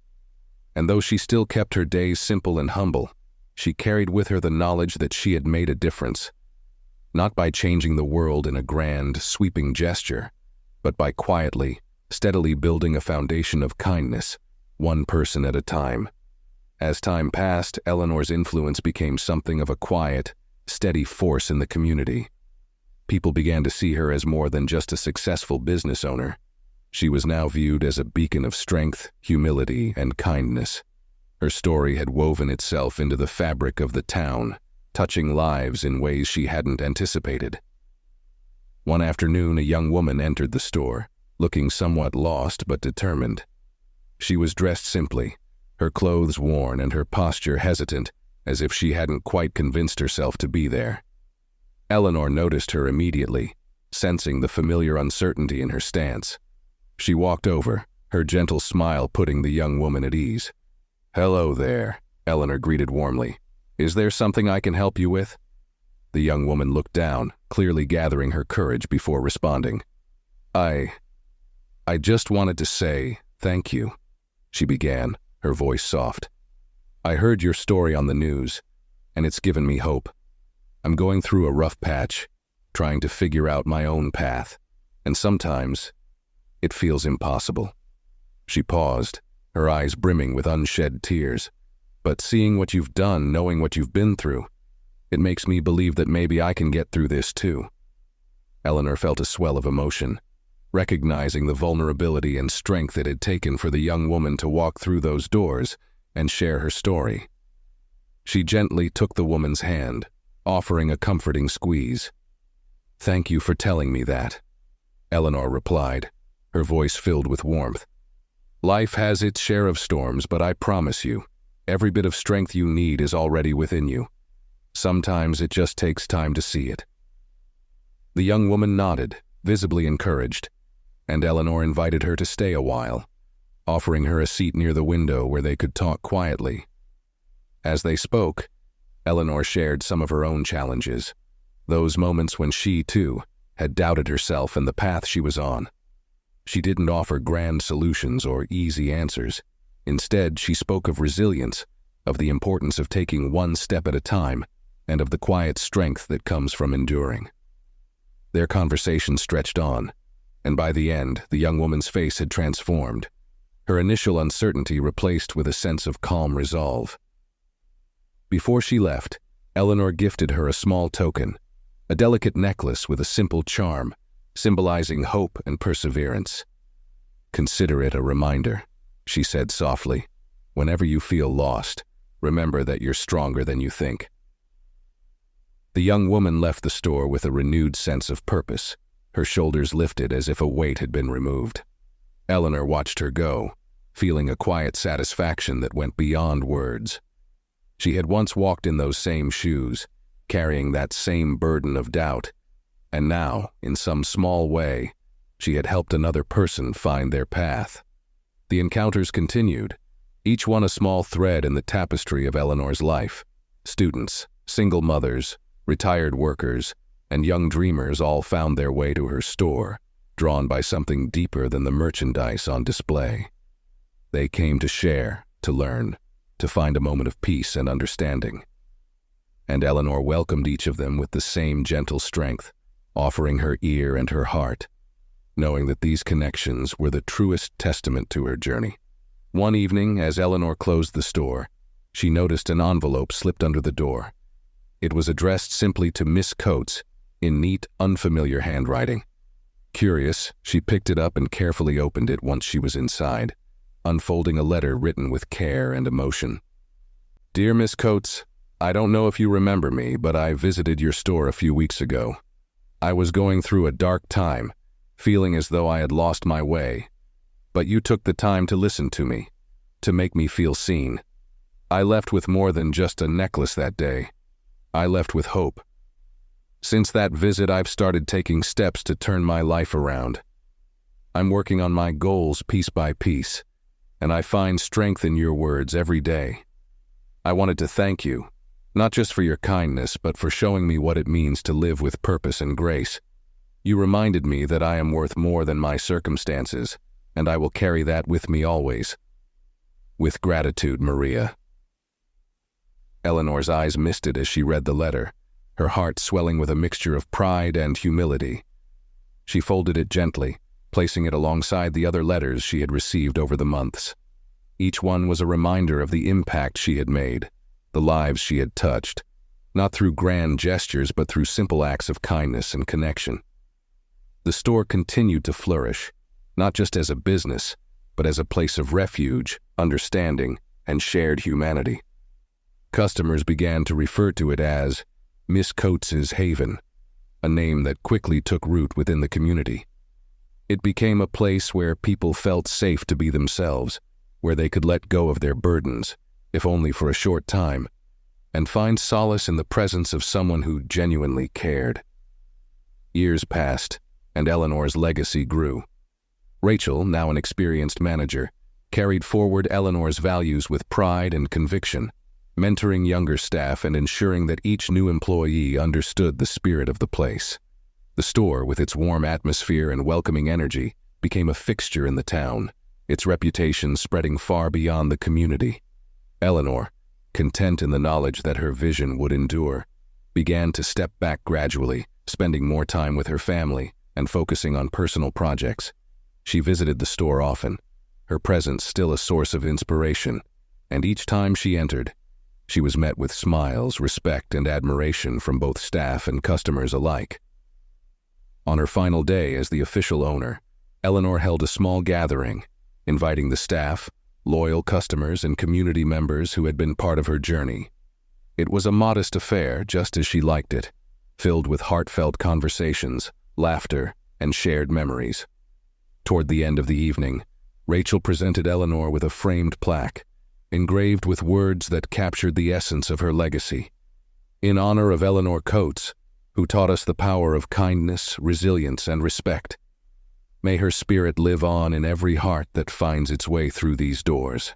And though she still kept her days simple and humble, she carried with her the knowledge that she had made a difference, not by changing the world in a grand, sweeping gesture, but by quietly, steadily building a foundation of kindness, one person at a time. As time passed, Eleanor's influence became something of a quiet, steady force in the community. People began to see her as more than just a successful business owner. She was now viewed as a beacon of strength, humility, and kindness. Her story had woven itself into the fabric of the town, touching lives in ways she hadn't anticipated. One afternoon, a young woman entered the store, looking somewhat lost but determined. She was dressed simply, her clothes worn and her posture hesitant, as if she hadn't quite convinced herself to be there. Eleanor noticed her immediately, sensing the familiar uncertainty in her stance. She walked over, her gentle smile putting the young woman at ease. "Hello there," Eleanor greeted warmly. "Is there something I can help you with?" The young woman looked down, clearly gathering her courage before responding. I just wanted to say thank you," she began, her voice soft. "I heard your story on the news, and it's given me hope. I'm going through a rough patch, trying to figure out my own path, and sometimes it feels impossible." She paused, her eyes brimming with unshed tears. "But seeing what you've done, knowing what you've been through, it makes me believe that maybe I can get through this too." Eleanor felt a swell of emotion, recognizing the vulnerability and strength it had taken for the young woman to walk through those doors and share her story. She gently took the woman's hand, offering a comforting squeeze. "Thank you for telling me that," Eleanor replied, her voice filled with warmth. "Life has its share of storms, but I promise you, every bit of strength you need is already within you. Sometimes it just takes time to see it." The young woman nodded, visibly encouraged, and Eleanor invited her to stay a while, offering her a seat near the window where they could talk quietly. As they spoke, Eleanor shared some of her own challenges, those moments when she, too, had doubted herself and the path she was on. She didn't offer grand solutions or easy answers. Instead, she spoke of resilience, of the importance of taking one step at a time, and of the quiet strength that comes from enduring. Their conversation stretched on, and by the end, the young woman's face had transformed, her initial uncertainty replaced with a sense of calm resolve. Before she left, Eleanor gifted her a small token, a delicate necklace with a simple charm, symbolizing hope and perseverance. "Consider it a reminder," she said softly. "Whenever you feel lost, remember that you're stronger than you think." The young woman left the store with a renewed sense of purpose, her shoulders lifted as if a weight had been removed. Eleanor watched her go, feeling a quiet satisfaction that went beyond words. She had once walked in those same shoes, carrying that same burden of doubt, and now, in some small way, she had helped another person find their path. The encounters continued, each one a small thread in the tapestry of Eleanor's life. Students, single mothers, retired workers, and young dreamers all found their way to her store, drawn by something deeper than the merchandise on display. They came to share, to learn, to find a moment of peace and understanding. And Eleanor welcomed each of them with the same gentle strength, offering her ear and her heart, knowing that these connections were the truest testament to her journey. One evening, as Eleanor closed the store, she noticed an envelope slipped under the door. It was addressed simply to Miss Coates, in neat, unfamiliar handwriting. Curious, she picked it up and carefully opened it once she was inside, unfolding a letter written with care and emotion. "Dear Miss Coates, I don't know if you remember me, but I visited your store a few weeks ago. I was going through a dark time, feeling as though I had lost my way, but you took the time to listen to me, to make me feel seen. I left with more than just a necklace that day. I left with hope. Since that visit, I've started taking steps to turn my life around. I'm working on my goals piece by piece, and I find strength in your words every day. I wanted to thank you, not just for your kindness, but for showing me what it means to live with purpose and grace. You reminded me that I am worth more than my circumstances, and I will carry that with me always. With gratitude, Maria." Eleanor's eyes misted as she read the letter, her heart swelling with a mixture of pride and humility. She folded it gently, placing it alongside the other letters she had received over the months. Each one was a reminder of the impact she had made, the lives she had touched, not through grand gestures but through simple acts of kindness and connection. The store continued to flourish, not just as a business, but as a place of refuge, understanding, and shared humanity. Customers began to refer to it as Miss Coates's Haven, a name that quickly took root within the community. It became a place where people felt safe to be themselves, where they could let go of their burdens, if only for a short time, and find solace in the presence of someone who genuinely cared. Years passed, and Eleanor's legacy grew. Rachel, now an experienced manager, carried forward Eleanor's values with pride and conviction, mentoring younger staff and ensuring that each new employee understood the spirit of the place. The store, with its warm atmosphere and welcoming energy, became a fixture in the town, its reputation spreading far beyond the community. Eleanor, content in the knowledge that her vision would endure, began to step back gradually, spending more time with her family and focusing on personal projects. She visited the store often, her presence still a source of inspiration, and each time she entered, she was met with smiles, respect, and admiration from both staff and customers alike. On her final day as the official owner, Eleanor held a small gathering, inviting the staff, loyal customers, and community members who had been part of her journey. It was a modest affair, just as she liked it, filled with heartfelt conversations, laughter, and shared memories. Toward the end of the evening, Rachel presented Eleanor with a framed plaque, engraved with words that captured the essence of her legacy. In honor of Eleanor Coates, who taught us the power of kindness, resilience, and respect. May her spirit live on in every heart that finds its way through these doors.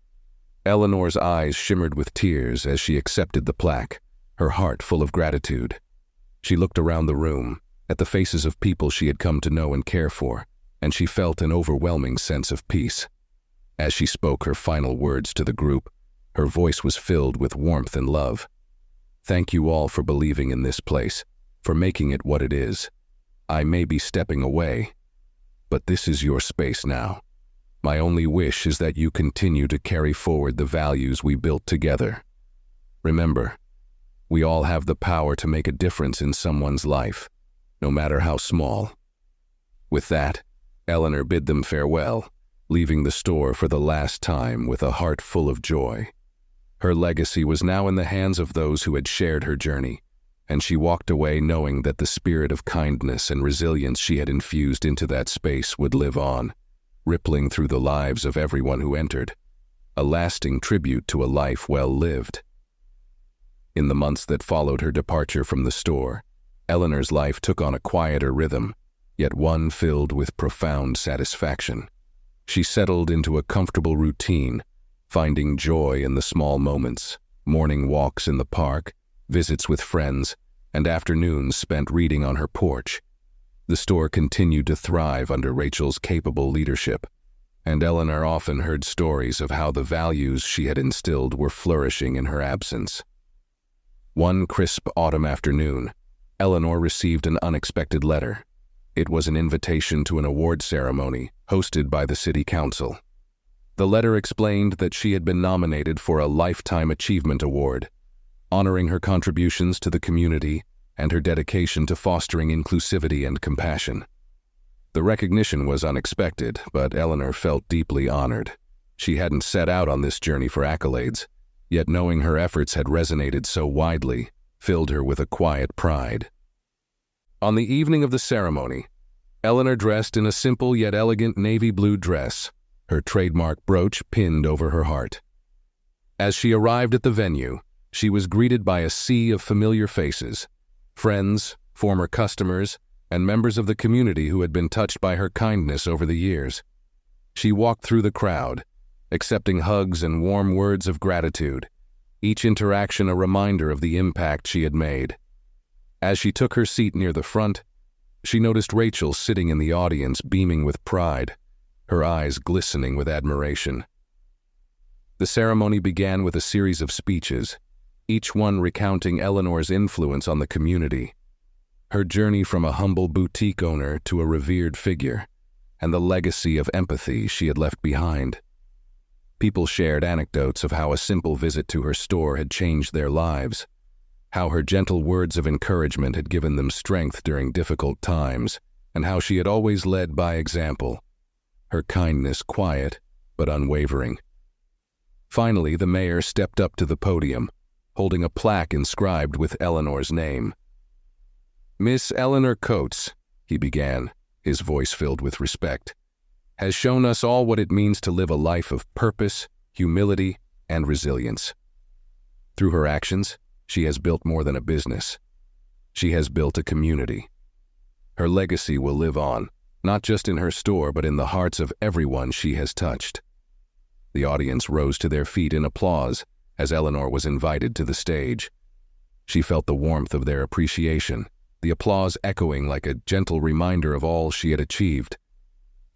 Eleanor's eyes shimmered with tears as she accepted the plaque, her heart full of gratitude. She looked around the room, at the faces of people she had come to know and care for, and she felt an overwhelming sense of peace. As she spoke her final words to the group, her voice was filled with warmth and love. Thank you all for believing in this place, for making it what it is. I may be stepping away, but this is your space now. My only wish is that you continue to carry forward the values we built together. Remember, we all have the power to make a difference in someone's life, no matter how small. With that, Eleanor bid them farewell, leaving the store for the last time with a heart full of joy. Her legacy was now in the hands of those who had shared her journey, and she walked away knowing that the spirit of kindness and resilience she had infused into that space would live on, rippling through the lives of everyone who entered, a lasting tribute to a life well lived. In the months that followed her departure from the store, Eleanor's life took on a quieter rhythm, yet one filled with profound satisfaction. She settled into a comfortable routine, finding joy in the small moments, morning walks in the park, visits with friends, and afternoons spent reading on her porch. The store continued to thrive under Rachel's capable leadership, and Eleanor often heard stories of how the values she had instilled were flourishing in her absence. One crisp autumn afternoon, Eleanor received an unexpected letter. It was an invitation to an award ceremony hosted by the city council. The letter explained that she had been nominated for a Lifetime Achievement Award, honoring her contributions to the community and her dedication to fostering inclusivity and compassion. The recognition was unexpected, but Eleanor felt deeply honored. She hadn't set out on this journey for accolades, yet knowing her efforts had resonated so widely filled her with a quiet pride. On the evening of the ceremony, Eleanor dressed in a simple yet elegant navy blue dress, her trademark brooch pinned over her heart. As she arrived at the venue, she was greeted by a sea of familiar faces, friends, former customers, and members of the community who had been touched by her kindness over the years. She walked through the crowd, accepting hugs and warm words of gratitude, each interaction a reminder of the impact she had made. As she took her seat near the front, she noticed Rachel sitting in the audience beaming with pride, her eyes glistening with admiration. The ceremony began with a series of speeches, each one recounting Eleanor's influence on the community, her journey from a humble boutique owner to a revered figure, and the legacy of empathy she had left behind. People shared anecdotes of how a simple visit to her store had changed their lives, how her gentle words of encouragement had given them strength during difficult times, and how she had always led by example, her kindness quiet but unwavering. Finally, the mayor stepped up to the podium, holding a plaque inscribed with Eleanor's name. "Miss Eleanor Coates," he began, his voice filled with respect, "has shown us all what it means to live a life of purpose, humility, and resilience. Through her actions, she has built more than a business. She has built a community. Her legacy will live on, not just in her store but in the hearts of everyone she has touched." The audience rose to their feet in applause as Eleanor was invited to the stage. She felt the warmth of their appreciation, the applause echoing like a gentle reminder of all she had achieved.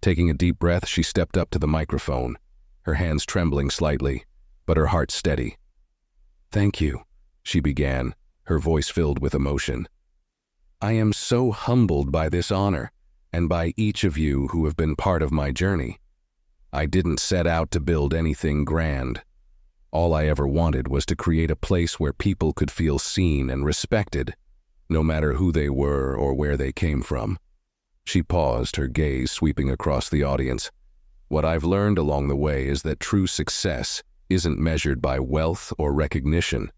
Taking a deep breath, she stepped up to the microphone, her hands trembling slightly, but her heart steady. "Thank you," she began, her voice filled with emotion. "I am so humbled by this honor, and by each of you who have been part of my journey. I didn't set out to build anything grand. All I ever wanted was to create a place where people could feel seen and respected, no matter who they were or where they came from." She paused, her gaze sweeping across the audience. "What I've learned along the way is that true success isn't measured by wealth or recognition,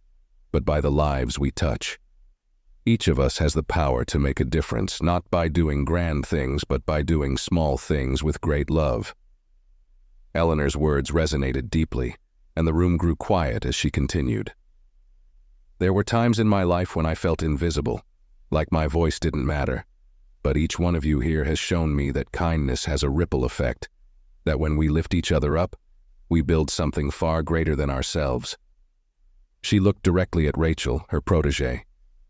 but by the lives we touch. Each of us has the power to make a difference, not by doing grand things, but by doing small things with great love." Eleanor's words resonated deeply, and the room grew quiet as she continued. "There were times in my life when I felt invisible, like my voice didn't matter. but each one of you here has shown me that kindness has a ripple effect, that when we lift each other up, we build something far greater than ourselves." She looked directly at Rachel, her protégée,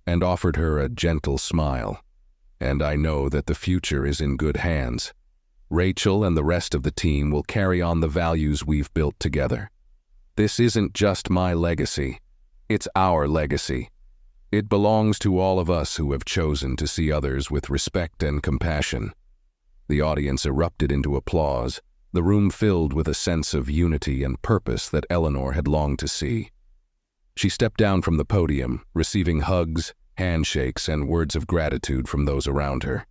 and offered her a gentle smile. "And I know that the future is in good hands. Rachel and the rest of the team will carry on the values we've built together. This isn't just my legacy, it's our legacy. It belongs to all of us who have chosen to see others with respect and compassion." The audience erupted into applause, the room filled with a sense of unity and purpose that Eleanor had longed to see. She stepped down from the podium, receiving hugs, handshakes, and words of gratitude from those around her.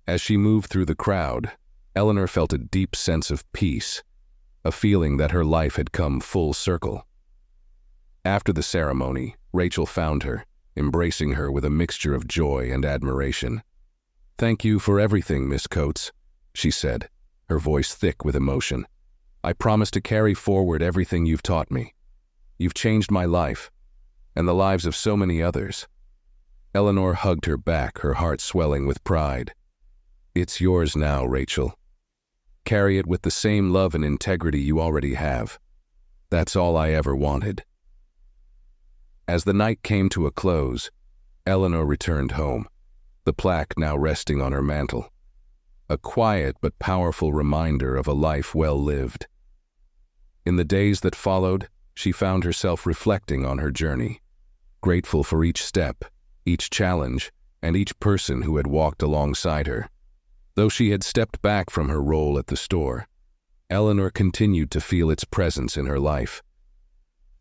As she moved through the crowd, Eleanor felt a deep sense of peace, a feeling that her life had come full circle. After the ceremony, Rachel found her, embracing her with a mixture of joy and admiration. "Thank you for everything, Miss Coates," she said, her voice thick with emotion. "I promise to carry forward everything you've taught me. You've changed my life, and the lives of so many others." Eleanor hugged her back, her heart swelling with pride. "It's yours now, Rachel. Carry it with the same love and integrity you already have. That's all I ever wanted." As the night came to a close, Eleanor returned home, the plaque now resting on her mantel. A quiet but powerful reminder of a life well lived. In the days that followed, she found herself reflecting on her journey, grateful for each step, each challenge, and each person who had walked alongside her. Though she had stepped back from her role at the store, Eleanor continued to feel its presence in her life.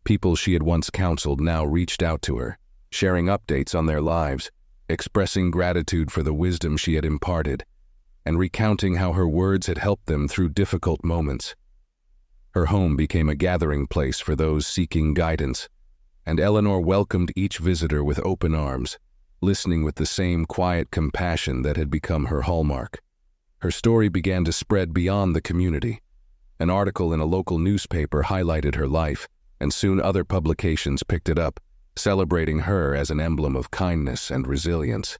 People she had once counseled now reached out to her, sharing updates on their lives, expressing gratitude for the wisdom she had imparted, and recounting how her words had helped them through difficult moments. Her home became a gathering place for those seeking guidance, and Eleanor welcomed each visitor with open arms, listening with the same quiet compassion that had become her hallmark. Her story began to spread beyond the community. An article in a local newspaper highlighted her life, and soon other publications picked it up, celebrating her as an emblem of kindness and resilience.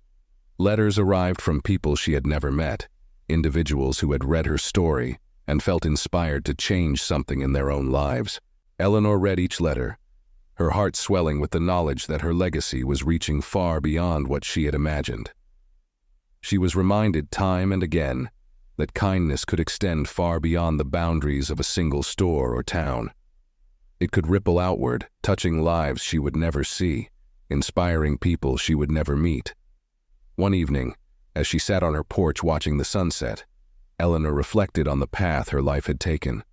Letters arrived from people she had never met, individuals who had read her story and felt inspired to change something in their own lives. Eleanor read each letter, her heart swelling with the knowledge that her legacy was reaching far beyond what she had imagined. She was reminded time and again that kindness could extend far beyond the boundaries of a single store or town. It could ripple outward, touching lives she would never see, inspiring people she would never meet. One evening, as she sat on her porch watching the sunset, Eleanor reflected on the path her life had taken.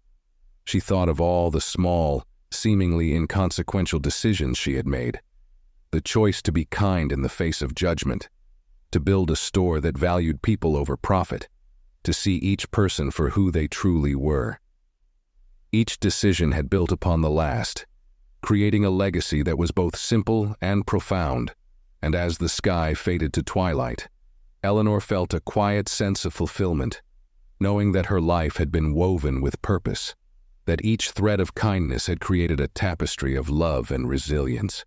She thought of all the small, seemingly inconsequential decisions she had made. The choice to be kind in the face of judgment, to build a store that valued people over profit, to see each person for who they truly were. Each decision had built upon the last, creating a legacy that was both simple and profound, and as the sky faded to twilight, Eleanor felt a quiet sense of fulfillment, knowing that her life had been woven with purpose, that each thread of kindness had created a tapestry of love and resilience.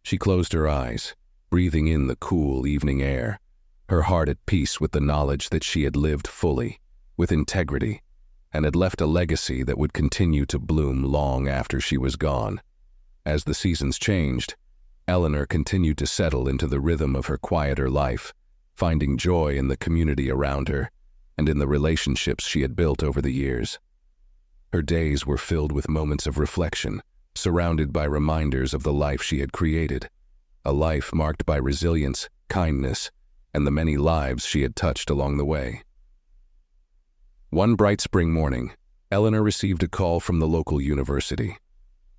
She closed her eyes, breathing in the cool evening air, her heart at peace with the knowledge that she had lived fully, with integrity, and had left a legacy that would continue to bloom long after she was gone. As the seasons changed, Eleanor continued to settle into the rhythm of her quieter life, finding joy in the community around her and in the relationships she had built over the years. Her days were filled with moments of reflection, surrounded by reminders of the life she had created, a life marked by resilience, kindness, and the many lives she had touched along the way. One bright spring morning, Eleanor received a call from the local university.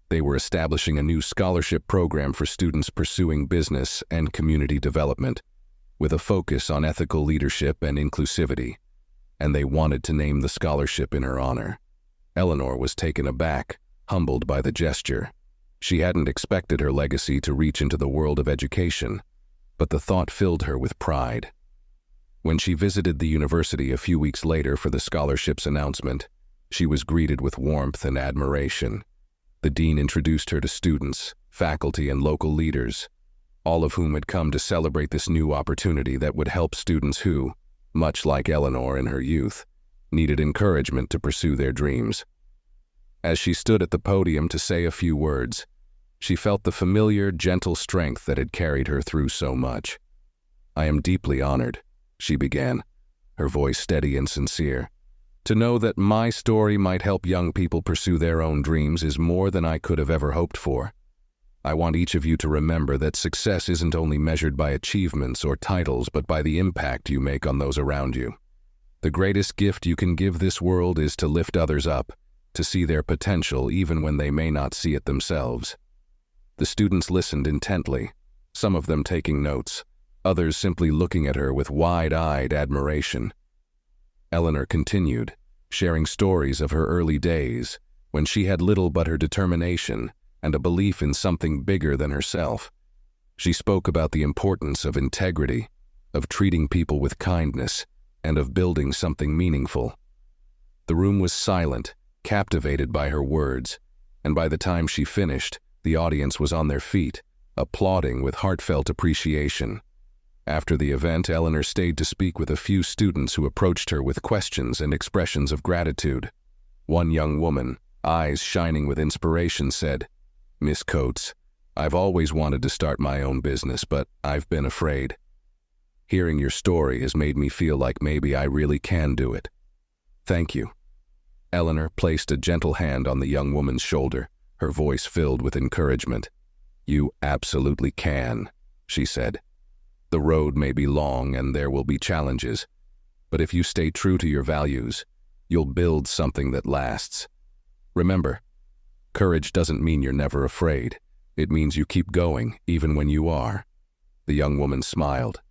They were establishing a new scholarship program for students pursuing business and community development, with a focus on ethical leadership and inclusivity, and they wanted to name the scholarship in her honor. Eleanor was taken aback, humbled by the gesture. She hadn't expected her legacy to reach into the world of education, but the thought filled her with pride. When she visited the university a few weeks later for the scholarship's announcement, she was greeted with warmth and admiration. The dean introduced her to students, faculty, and local leaders, all of whom had come to celebrate this new opportunity that would help students who, much like Eleanor in her youth, needed encouragement to pursue their dreams. As she stood at the podium to say a few words, she felt the familiar, gentle strength that had carried her through so much. "I am deeply honored," she began, her voice steady and sincere. "To know that my story might help young people pursue their own dreams is more than I could have ever hoped for. I want each of you to remember that success isn't only measured by achievements or titles, but by the impact you make on those around you. The greatest gift you can give this world is to lift others up, to see their potential even when they may not see it themselves." The students listened intently, some of them taking notes, others simply looking at her with wide-eyed admiration. Eleanor continued, sharing stories of her early days, when she had little but her determination and a belief in something bigger than herself. She spoke about the importance of integrity, of treating people with kindness, and of building something meaningful. The room was silent, captivated by her words, and by the time she finished, the audience was on their feet, applauding with heartfelt appreciation. After the event, Eleanor stayed to speak with a few students who approached her with questions and expressions of gratitude. One young woman, eyes shining with inspiration, said, "Miss Coates, I've always wanted to start my own business, but I've been afraid. Hearing your story has made me feel like maybe I really can do it. Thank you." Eleanor placed a gentle hand on the young woman's shoulder, her voice filled with encouragement. "You absolutely can," she said. "The road may be long and there will be challenges, but if you stay true to your values, you'll build something that lasts. Remember, courage doesn't mean you're never afraid. It means you keep going, even when you are." The young woman smiled,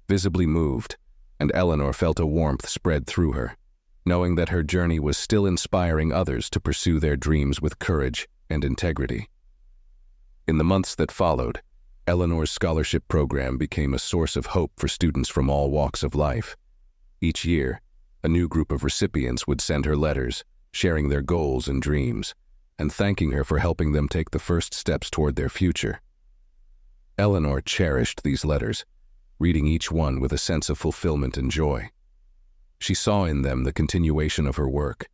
visibly moved, and Eleanor felt a warmth spread through her, knowing that her journey was still inspiring others to pursue their dreams with courage and integrity. In the months that followed, Eleanor's scholarship program became a source of hope for students from all walks of life. Each year, a new group of recipients would send her letters, sharing their goals and dreams, and thanking her for helping them take the first steps toward their future. Eleanor cherished these letters, reading each one with a sense of fulfillment and joy. She saw in them the continuation of her work,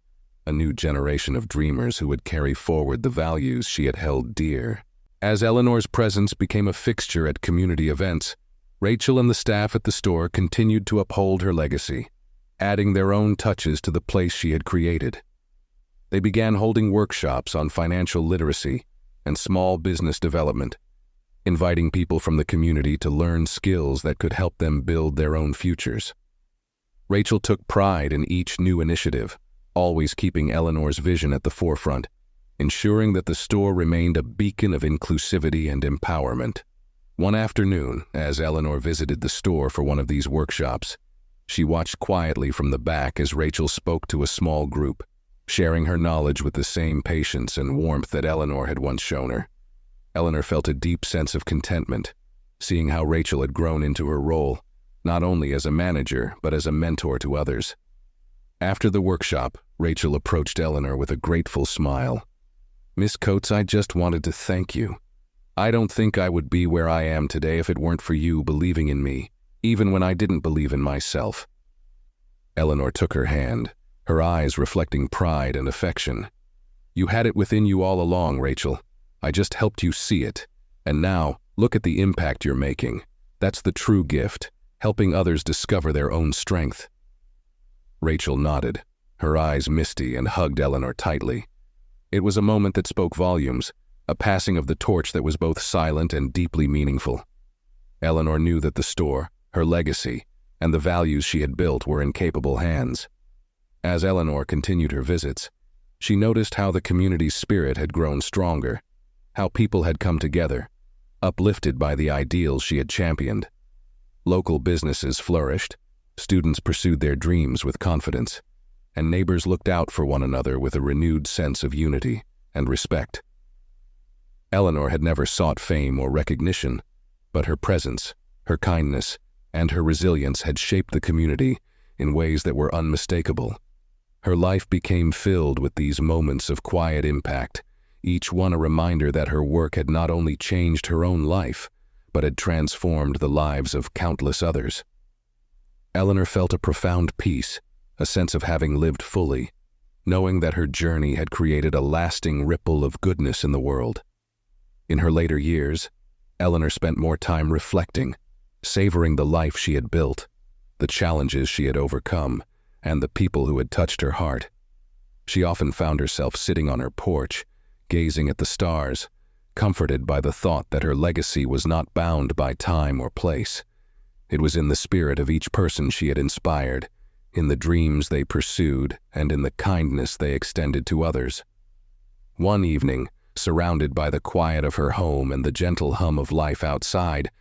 a new generation of dreamers who would carry forward the values she had held dear. As Eleanor's presence became a fixture at community events, Rachel and the staff at the store continued to uphold her legacy, adding their own touches to the place she had created. They began holding workshops on financial literacy and small business development, inviting people from the community to learn skills that could help them build their own futures. Rachel took pride in each new initiative, always keeping Eleanor's vision at the forefront, ensuring that the store remained a beacon of inclusivity and empowerment. One afternoon, as Eleanor visited the store for one of these workshops, she watched quietly from the back as Rachel spoke to a small group, sharing her knowledge with the same patience and warmth that Eleanor had once shown her. Eleanor felt a deep sense of contentment, seeing how Rachel had grown into her role, not only as a manager, but as a mentor to others. After the workshop, Rachel approached Eleanor with a grateful smile. "Miss Coates, I just wanted to thank you. I don't think I would be where I am today if it weren't for you believing in me, even when I didn't believe in myself." Eleanor took her hand, her eyes reflecting pride and affection. "You had it within you all along, Rachel. I just helped you see it. And now, look at the impact you're making. That's the true gift, helping others discover their own strength." Rachel nodded, her eyes misty, and hugged Eleanor tightly. It was a moment that spoke volumes, a passing of the torch that was both silent and deeply meaningful. Eleanor knew that the store, her legacy, and the values she had built were in capable hands. As Eleanor continued her visits, she noticed how the community's spirit had grown stronger, how people had come together, uplifted by the ideals she had championed. Local businesses flourished, students pursued their dreams with confidence, and neighbors looked out for one another with a renewed sense of unity and respect. Eleanor had never sought fame or recognition, but her presence, her kindness, and her resilience had shaped the community in ways that were unmistakable. Her life became filled with these moments of quiet impact, each one a reminder that her work had not only changed her own life, but had transformed the lives of countless others. Eleanor felt a profound peace, a sense of having lived fully, knowing that her journey had created a lasting ripple of goodness in the world. In her later years, Eleanor spent more time reflecting, savoring the life she had built, the challenges she had overcome, and the people who had touched her heart. She often found herself sitting on her porch, gazing at the stars, comforted by the thought that her legacy was not bound by time or place. It was in the spirit of each person she had inspired, in the dreams they pursued, and in the kindness they extended to others. One evening, surrounded by the quiet of her home and the gentle hum of life outside,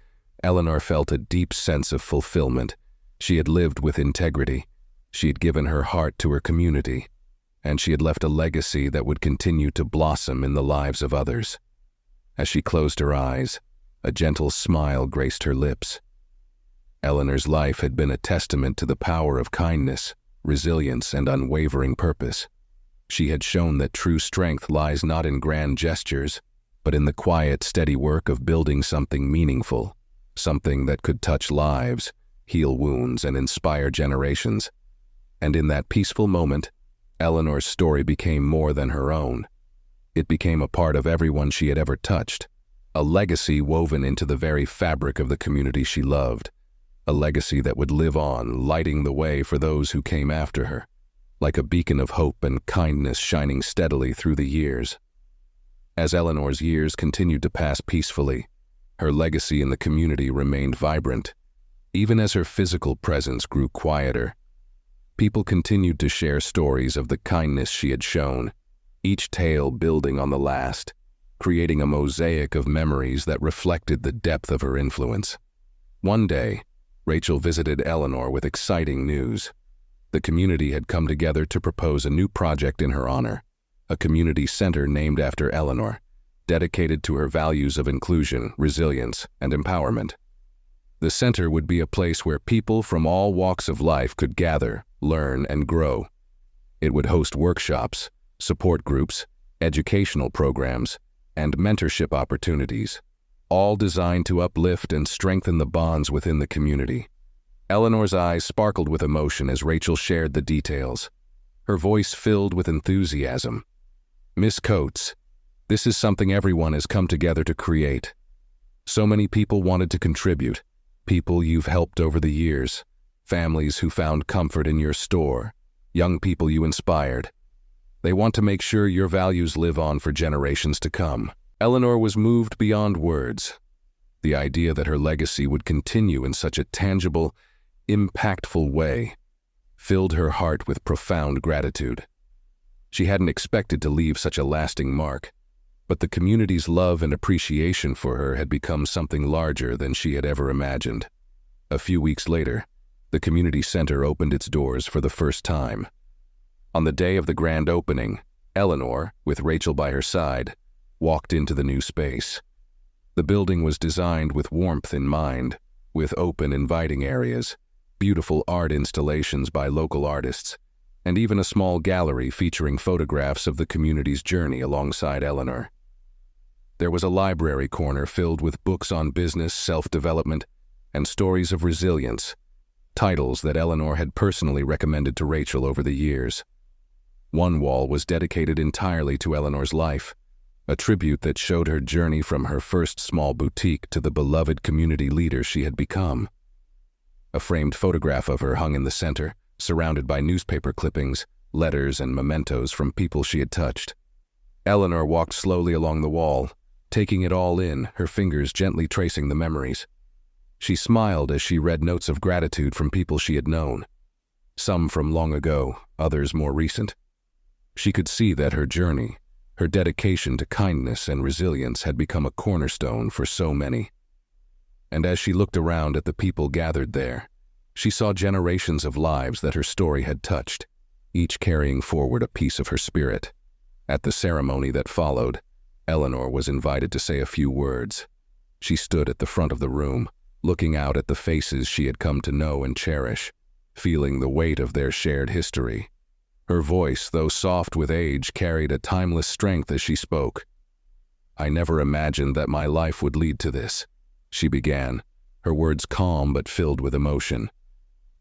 Eleanor felt a deep sense of fulfillment. She had lived with integrity. She had given her heart to her community, and she had left a legacy that would continue to blossom in the lives of others. As she closed her eyes, a gentle smile graced her lips. Eleanor's life had been a testament to the power of kindness, resilience, and unwavering purpose. She had shown that true strength lies not in grand gestures, but in the quiet, steady work of building something meaningful, something that could touch lives, heal wounds, and inspire generations. And in that peaceful moment, Eleanor's story became more than her own. It became a part of everyone she had ever touched, a legacy woven into the very fabric of the community she loved, a legacy that would live on, lighting the way for those who came after her, like a beacon of hope and kindness shining steadily through the years. As Eleanor's years continued to pass peacefully, her legacy in the community remained vibrant. Even as her physical presence grew quieter, people continued to share stories of the kindness she had shown, each tale building on the last, creating a mosaic of memories that reflected the depth of her influence. One day, Rachel visited Eleanor with exciting news. The community had come together to propose a new project in her honor, a community center named after Eleanor, dedicated to her values of inclusion, resilience, and empowerment. The center would be a place where people from all walks of life could gather, learn, and grow. It would host workshops, support groups, educational programs, and mentorship opportunities, all designed to uplift and strengthen the bonds within the community. Eleanor's eyes sparkled with emotion as Rachel shared the details, her voice filled with enthusiasm. "Miss Coates, this is something everyone has come together to create. So many people wanted to contribute, people you've helped over the years, families who found comfort in your store, young people you inspired. They want to make sure your values live on for generations to come." Eleanor was moved beyond words. The idea that her legacy would continue in such a tangible, impactful way filled her heart with profound gratitude. She hadn't expected to leave such a lasting mark, but the community's love and appreciation for her had become something larger than she had ever imagined. A few weeks later, the community center opened its doors for the first time. On the day of the grand opening, Eleanor, with Rachel by her side, walked into the new space. The building was designed with warmth in mind, with open, inviting areas, beautiful art installations by local artists, and even a small gallery featuring photographs of the community's journey alongside Eleanor. There was a library corner filled with books on business, self-development, and stories of resilience, titles that Eleanor had personally recommended to Rachel over the years. One wall was dedicated entirely to Eleanor's life, a tribute that showed her journey from her first small boutique to the beloved community leader she had become. A framed photograph of her hung in the center, surrounded by newspaper clippings, letters, and mementos from people she had touched. Eleanor walked slowly along the wall, taking it all in, her fingers gently tracing the memories. She smiled as she read notes of gratitude from people she had known, some from long ago, others more recent. She could see that her journey, her dedication to kindness and resilience had become a cornerstone for so many. And as she looked around at the people gathered there, she saw generations of lives that her story had touched, each carrying forward a piece of her spirit. At the ceremony that followed, Eleanor was invited to say a few words. She stood at the front of the room, looking out at the faces she had come to know and cherish, feeling the weight of their shared history. Her voice, though soft with age, carried a timeless strength as she spoke. "I never imagined that my life would lead to this," she began, her words calm but filled with emotion.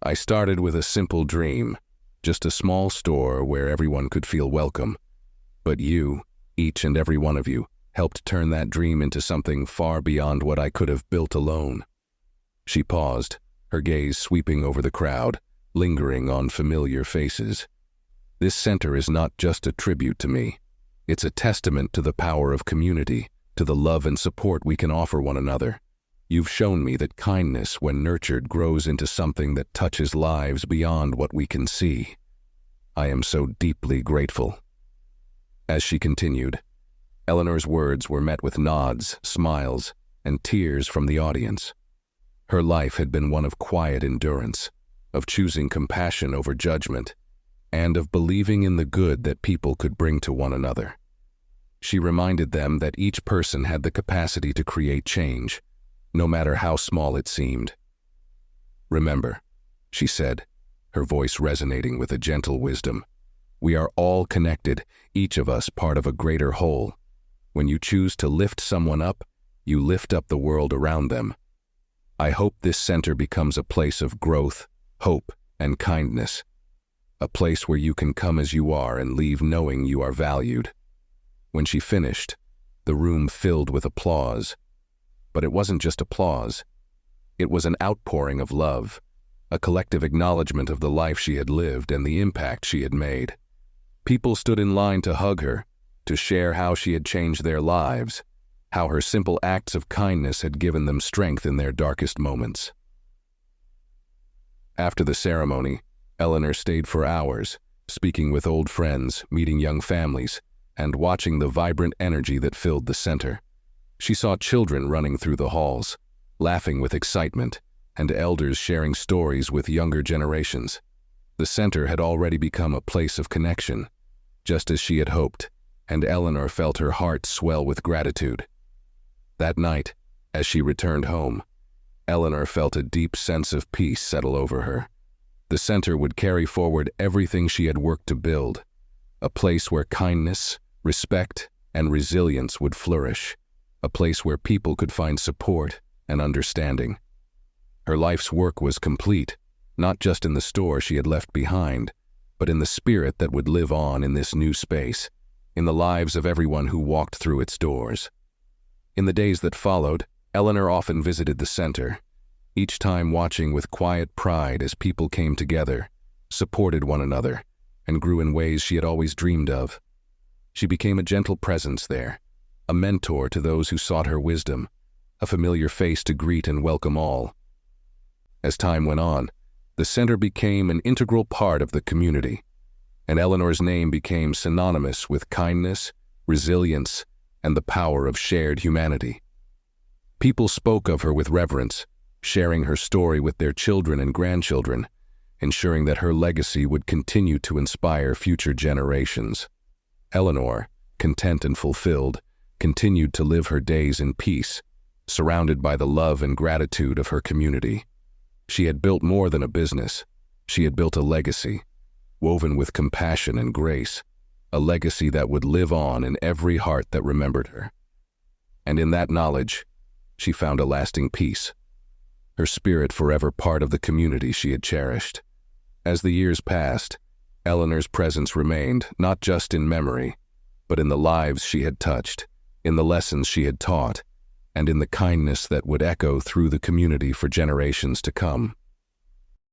I started with a simple dream, just a small store where everyone could feel welcome. But you, each and every one of you, helped turn that dream into something far beyond what I could have built alone." She paused, her gaze sweeping over the crowd, lingering on familiar faces. "This center is not just a tribute to me. It's a testament to the power of community, to the love and support we can offer one another. You've shown me that kindness, when nurtured, grows into something that touches lives beyond what we can see. I am so deeply grateful." As she continued, Eleanor's words were met with nods, smiles, and tears from the audience. Her life had been one of quiet endurance, of choosing compassion over judgment, and of believing in the good that people could bring to one another. She reminded them that each person had the capacity to create change, no matter how small it seemed. "Remember," she said, her voice resonating with a gentle wisdom, "we are all connected, each of us part of a greater whole. When you choose to lift someone up, you lift up the world around them. I hope this center becomes a place of growth, hope, and kindness. A place where you can come as you are and leave knowing you are valued." When she finished, the room filled with applause. But it wasn't just applause. It was an outpouring of love, a collective acknowledgement of the life she had lived and the impact she had made. People stood in line to hug her, to share how she had changed their lives, how her simple acts of kindness had given them strength in their darkest moments. After the ceremony, Eleanor stayed for hours, speaking with old friends, meeting young families, and watching the vibrant energy that filled the center. She saw children running through the halls, laughing with excitement, and elders sharing stories with younger generations. The center had already become a place of connection, just as she had hoped, and Eleanor felt her heart swell with gratitude. That night, as she returned home, Eleanor felt a deep sense of peace settle over her. The center would carry forward everything she had worked to build, a place where kindness, respect, and resilience would flourish, a place where people could find support and understanding. Her life's work was complete, not just in the store she had left behind, but in the spirit that would live on in this new space, in the lives of everyone who walked through its doors. In the days that followed, Eleanor often visited the center, each time watching with quiet pride as people came together, supported one another, and grew in ways she had always dreamed of. She became a gentle presence there, a mentor to those who sought her wisdom, a familiar face to greet and welcome all. As time went on, the center became an integral part of the community, and Eleanor's name became synonymous with kindness, resilience, and the power of shared humanity. People spoke of her with reverence, sharing her story with their children and grandchildren, ensuring that her legacy would continue to inspire future generations. Eleanor, content and fulfilled, continued to live her days in peace, surrounded by the love and gratitude of her community. She had built more than a business. She had built a legacy, woven with compassion and grace, a legacy that would live on in every heart that remembered her. And in that knowledge, she found a lasting peace, her spirit forever part of the community she had cherished. As the years passed, Eleanor's presence remained, not just in memory, but in the lives she had touched, in the lessons she had taught, and in the kindness that would echo through the community for generations to come.